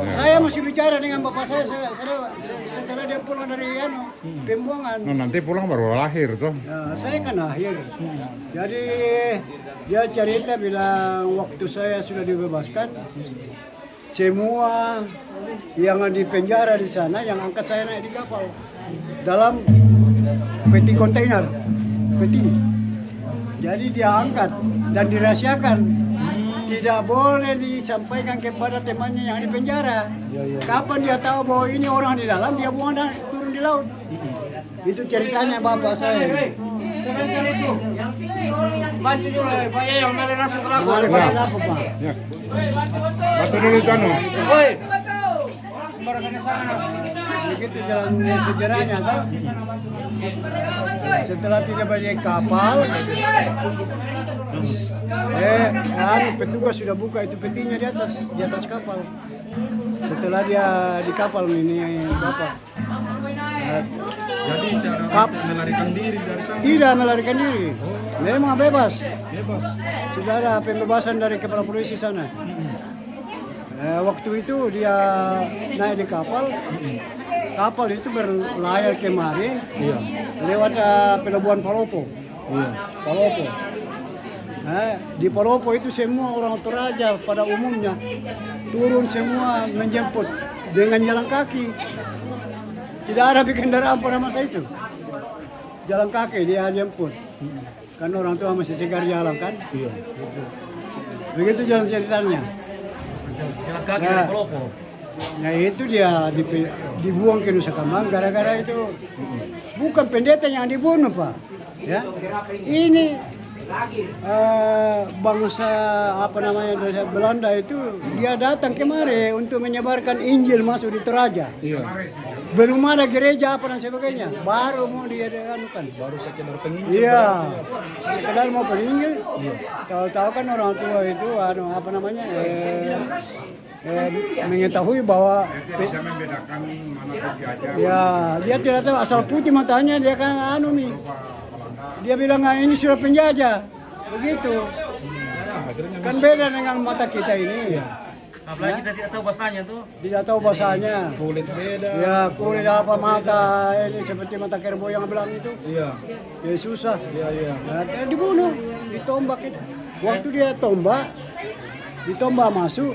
Saya masih bicara dengan bapak saya setelah dia pulang dari pembuangan. Nanti pulang baru lahir tuh. Saya kan lahir. Jadi dia cerita bilang waktu saya sudah dibebaskan, semua yang di penjara di sana yang angkat saya naik di kapal dalam peti kontainer, peti. Jadi dia angkat dan dirahasiakan, tidak boleh disampaikan kepada temannya yang di penjara. Kapan dia tahu bahwa ini orang di dalam, dia buang dan turun di laut. Itu ceritanya bapak saya. Bantu dulu, Pak yang mari nasi terlaku. Bantu dulu Jano. Woi. Begitu jalan sejarahnya toh. Setelah tidak balik kapal, petugas sudah buka itu petinya di atas kapal. Setelah dia di kapal ini bapak. Jadi melarikan diri dari sana? Tidak melarikan diri, memang bebas. Sudah ada pembebasan dari kepala polisi sana. Waktu itu dia naik di kapal, kapal itu berlayar kemari, lewat pelabuhan Palopo. Palopo. Di Palopo itu semua orang Toraja pada umumnya turun semua menjemput dengan jalan kaki. Tidak ada kendaraan pada masa itu. Jalan kaki dia jemput. Kan orang tua masih segar jalan kan? Begitu jalan ceritanya. Jalan kaki dari Palopo. Nah itu dia dibuang ke Nusa Kambangan gara-gara itu bukan pendeta yang dibunuh Pak. Ya, ini bangsa apa namanya dari Belanda itu dia datang kemari untuk menyebarkan Injil masuk di Toraja. Belum ada gereja apa dan sebagainya, baru mau diadakan. Baru sekedar penginjil. Iya, sekedar mau penginjil. Tahu-tahu kan orang tua itu apa namanya mengetahui bahwa Bisa membedakan mana penjajah. ya dia tidak tahu asal putih matanya dia kan dia bilang ini sudah penjajah begitu kan beda dengan mata kita ini. Apalagi kita tidak tahu bahasanya tuh. Tidak tahu bahasanya. Kulit beda. Ya kulit apa mata ini seperti mata kerbau yang bilang itu. Ya susah. Nah, dibunuh, ditombak itu. Waktu dia tombak masuk.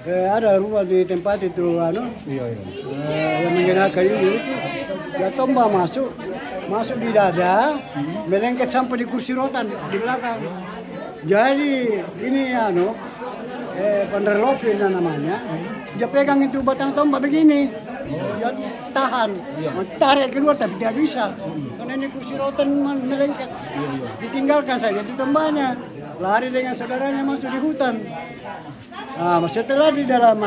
Ada rumah di tempat itu yang mengenalkan ini itu dia tombak masuk di dada, melengket sampai di kursi rotan di belakang. Jadi ini Panderlopin namanya, dia pegang itu batang tombak begini, dia tahan, tarik keluar tapi tidak bisa, karena ini kursi rotan melengket, ditinggalkan saja itu tombaknya, lari dengan saudaranya masuk di hutan. Setelah di dalam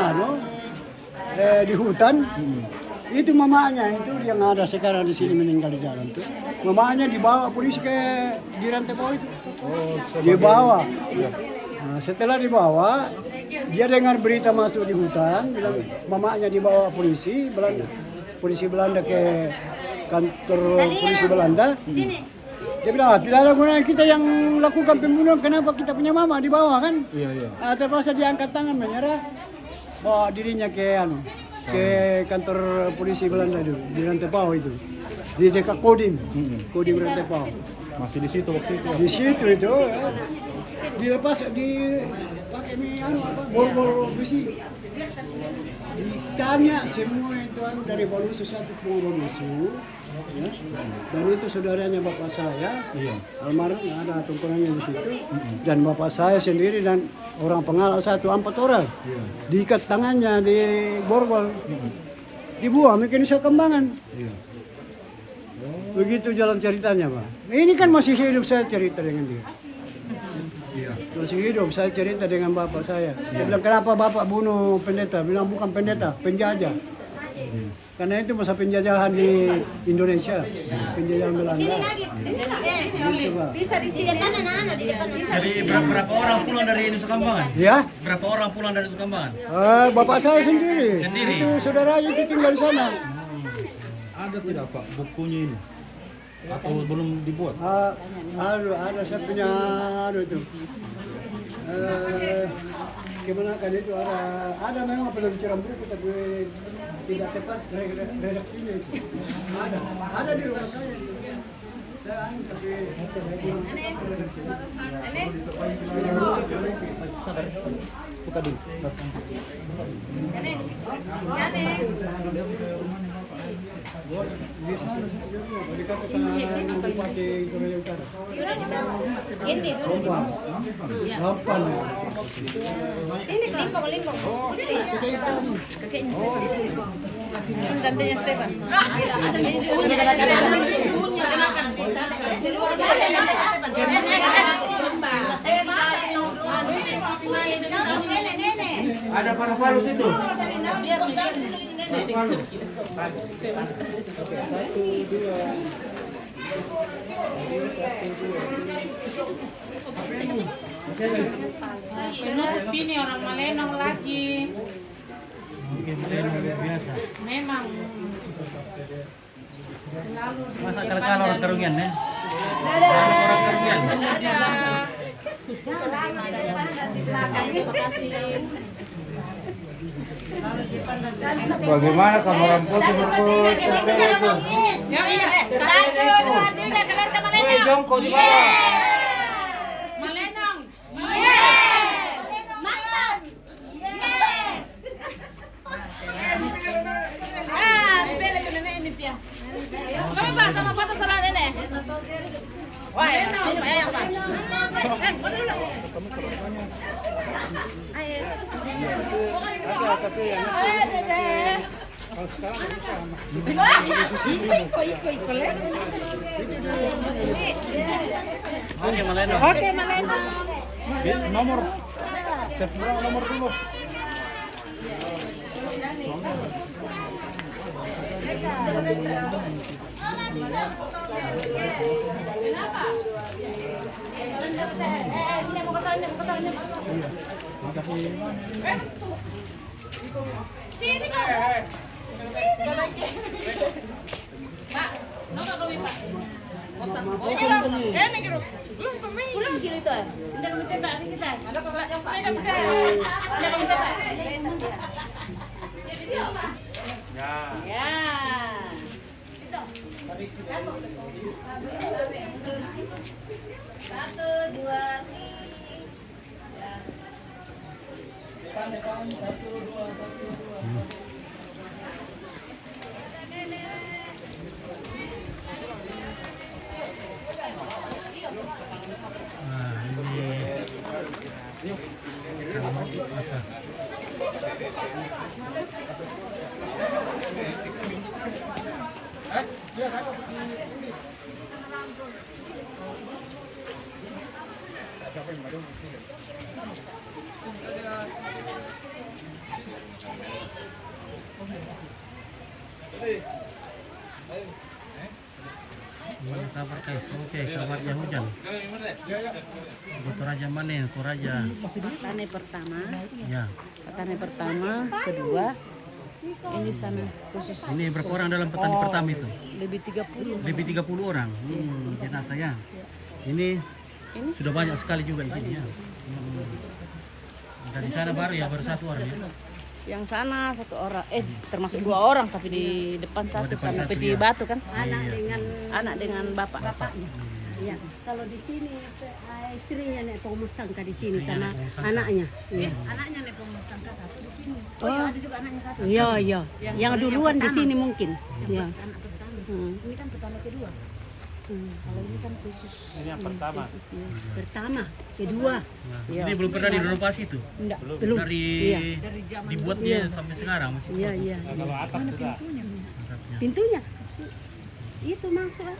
di hutan, itu mamanya itu yang ada sekarang di sini meninggal di jalan tuh, mamanya dibawa polisi ke Jiran Tepau itu, dibawa. Setelah dibawa, dia dengar berita masuk di hutan, bilang mamanya dibawa polisi Belanda ke kantor polisi Belanda. Dia bilang, tidak ada gunanya kita yang lakukan pembunuhan, kenapa kita punya mama dibawa kan? Terpaksa diangkat tangan menyerah, bawa dirinya ke kantor polisi Belanda itu, di Rantepau itu, di dekat Kodim Rantepau. Masih di situ waktu itu. Di situ itu. Dilepas dipakai borgol besi, ditanya semua itu dari Balusu satu Balusu, ya. Dan itu saudaranya bapak saya, almarhum ada tumpurannya di situ, dan bapak saya sendiri dan orang pengalas 4 orang, diikat tangannya di borgol, dibuang ke Nusa Kambangan. Begitu jalan ceritanya Pak. Ini kan masih hidup saya cerita dengan dia. Masih hidup, saya cerita dengan bapak saya. Dia bilang, kenapa bapak bunuh pendeta? Bilang, bukan pendeta, penjajah. Karena itu masa penjajahan di Indonesia, penjajahan Belanda. Gitu, Pak. Bisa di sini kan anak-anak di depan. Jadi berapa orang pulang dari Nusa Kambangan? Ya, Berapa orang pulang dari Nusa Kambangan? bapak saya sendiri. Sendiri? Itu saudara itu tinggal di sana. Ada tidak Pak bukunya ini? Atau belum dibuat? Ada saya punya itu. Gimana kan itu ada memang pelajaran buku tapi tidak tepat redaksinya itu. Ada di rumah saya. Saya tapi buka dulu. Di sana dikatakan Bupati Korea Utara. Ini dulu. Lapan ya. Ini limpong. Kakeknya Stefan. Tantenya Stefan. Ini Ada paru-paru situ. Penutupi nih orang Malenong lagi. Biasa. Memang. Masa kalau orang Kerungian ya? Bagaimana kamu orang putih berput? Satu, dua, tiga, keluar ke Malenong. Jongkok di bawah. Malenong. Mantan. Pilih ke nenek ini Pia. Kami Pak sama foto salah nenek. Wah, saya yang Pak. Foto dulu. Ayo. Oke Malenong. Oke, Malenong. Nomor. Sepuluh nomor dulu. Sini kok. Pak, nggak kami Pak. Pulang kiri itu. Tidak kami cetak kita. Ada kakaknya Pak. Tidak kami cetak. Ya. Satu, dua, tiga. Kabar guys, oke kabarnya hujan. Toraja mana? Toraja. Petani pertama. Ya. Petani pertama, kedua. Ini sana khusus. Ini berapa orang dalam petani pertama itu? Lebih 30. Lebih 30 orang. Jenazah ya. Ini sudah banyak sekali juga di sini ya. Dari sana baru ya, baru satu orang ya. Yang sana satu orang, termasuk 2 orang tapi di depan satu depan kan satu, peti ya. batu kan. Anak dengan bapak. Ya, kalau di sini istrinya nek pemusangka di sini sama anaknya. Iya. Anaknya nek pemusangka satu di sini. Oh, ada juga anaknya satu. Iya, iya. Yang duluan di sini mungkin. Ya. Anak pertama. Ini kan pertama kedua. Kalau ini kan khusus. Ini yang pertama. Pertama, kedua. Ini belum pernah direnovasi tuh. Enggak, belum. Dari dibuat dia sampai sekarang masih. Iya, iya. Kalau atap juga. Pintunya. Itu masuk.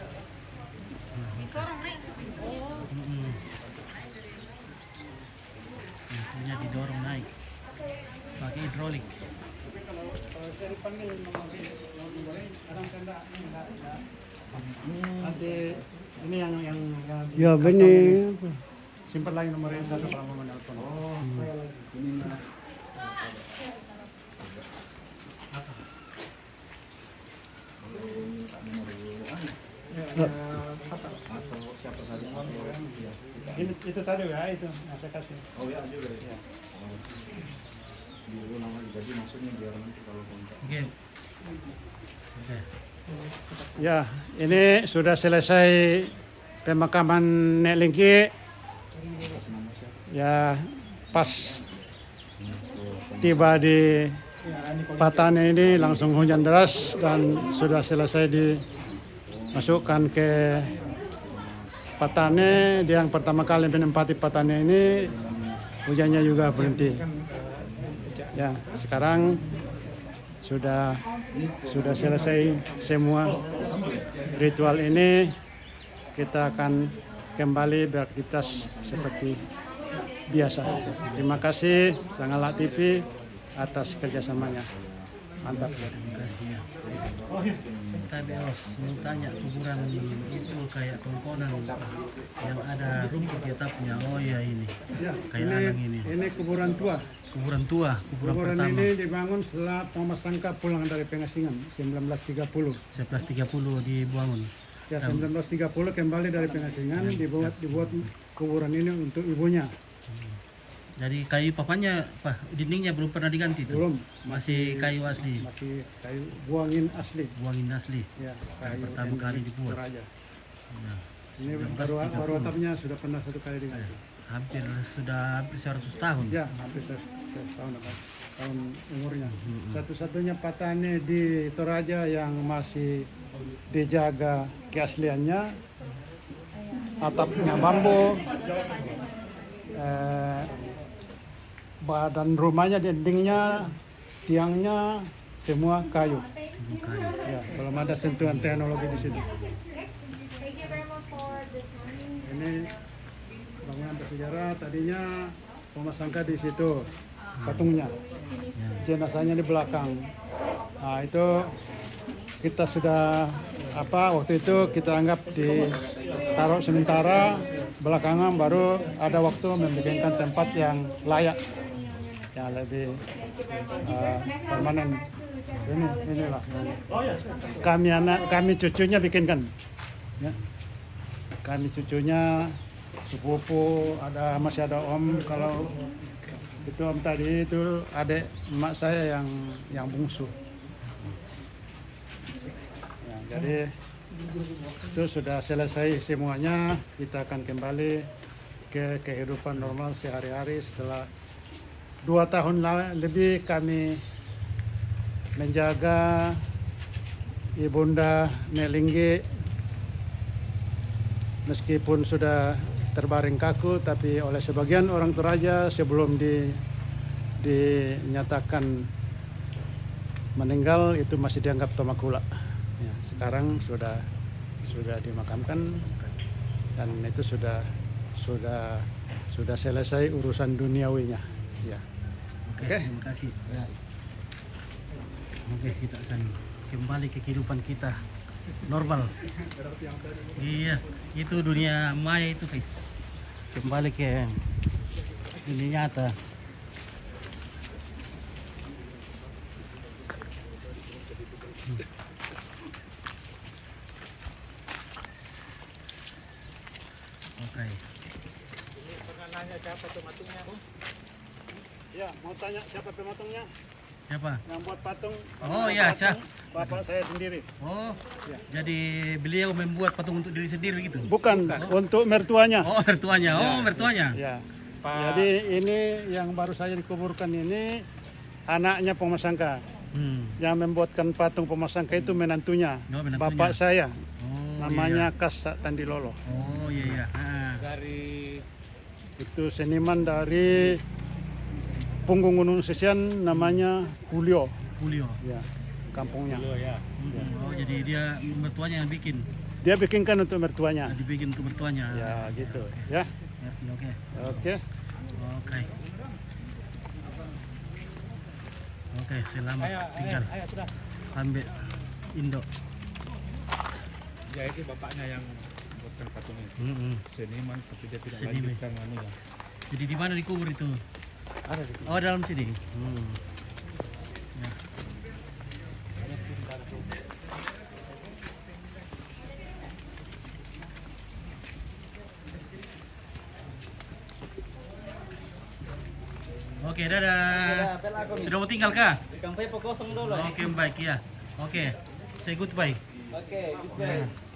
Pintunya didorong naik. pakai hidrolik. Nanti ini yang Ya benar. simpan lagi nomor yang satu kalau mau menelpon. Ini itu tadi ya itu yang saya kasih. Oh ya juga ya. Dulu nama jadi maksudnya biar nanti kalau kontak. Oke. Ya, ini sudah selesai pemakaman Nek Lingki. Ya, pas tiba di Patane ini langsung hujan deras dan sudah selesai dimasukkan ke Patane. Dia yang pertama kali menempati Patane ini hujannya juga berhenti. Ya, sekarang sudah selesai semua ritual ini. Kita akan kembali beraktivitas seperti biasa. Terima kasih Sangala TV atas kerjasamanya. Mantap. Tadi mau tanya kuburan itu kayak tongkonan yang ada rumput di atapnya. Oh ya ini. Kayak alang ini. Ini kuburan tua. Kuburan tua, kuburan pertama. Ini dibangun setelah Thomas Sangka pulang dari pengasingan 1930. 1130 dibangun. Ya 1930 kembali dari pengasingan dibuat kuburan ini untuk ibunya. Jadi kayu papannya, dindingnya belum pernah diganti tuh? Belum. Masih kayu asli? Masih kayu buangin asli. Buangin asli? Ya, kayu pertama kali dibuat? Toraja. Ya. Ini baru atapnya sudah pernah satu kali diganti. Hampir 100 tahun? Ya, hampir 100 tahun tahun umurnya. Satu-satunya Patane di Toraja yang masih dijaga keasliannya, atapnya bambu, badan rumahnya, dindingnya, tiangnya semua kayu. Ya, belum ada sentuhan teknologi di situ. Ini bangunan bersejarah, tadinya Thomas Sangka di situ patungnya, jenazahnya di belakang. Nah itu kita sudah waktu itu kita anggap ditaruh sementara, belakangan baru ada waktu membikinkan tempat yang layak, yang lebih permanen. Inilah kami cucunya bikinkan, ya. Kami cucunya sepupu, masih ada om. Kalau itu om tadi itu adik emak saya yang bungsu. Ya, jadi itu sudah selesai semuanya. Kita akan kembali ke kehidupan normal sehari-hari setelah 2 tahun lebih kami menjaga Ibunda Nek Linggi. Meskipun sudah terbaring kaku, tapi oleh sebagian orang Toraja sebelum dinyatakan meninggal itu masih dianggap tomakula. Ya, sekarang sudah dimakamkan dan itu sudah selesai urusan duniawinya. Ya. Oke. Terima kasih. Ya. Oke, kita akan kembali ke kehidupan kita normal. Iya, itu dunia maya itu guys. Kembali ke ini nyata. Oke. Pernah nanya siapa pematungnya, Bu? Ya, mau tanya siapa pematungnya? Siapa? Yang buat patung. Oh iya, siapa? Bapak saya sendiri. Oh, ya. Jadi beliau membuat patung untuk diri sendiri gitu? Bukan, untuk mertuanya. Oh, mertuanya. Oh, Ya. mertuanya. Ya. Jadi ini yang baru saja dikuburkan ini anaknya Pemasangka. Yang membuatkan patung Pemasangka itu menantunya, bapak saya. Namanya iya. Kas Tandilolo. Oh iya. Dari itu seniman dari Punggung Gunung Sesian, namanya Julio. Ya, kampungnya. Ya. Oh, jadi dia mertuanya yang bikin. Dia bikinkan untuk mertuanya. Dibikin untuk mertuanya. Ya, gitu. Ya. Oke. Oke. Oke. Oke, selamat tinggal. Ambil Indo. Ya itu bapaknya yang buatkan patung itu. Seniman tapi dia tidak Seniman. lanjutkan anunya. Jadi di mana dikubur itu? Ada di Oh, dalam sini. Ya. Oke, dadah. Sudah mau tinggal kah? Kampai kosong dulu. Oke, baik ya. Oke, say goodbye. Oke, goodbye.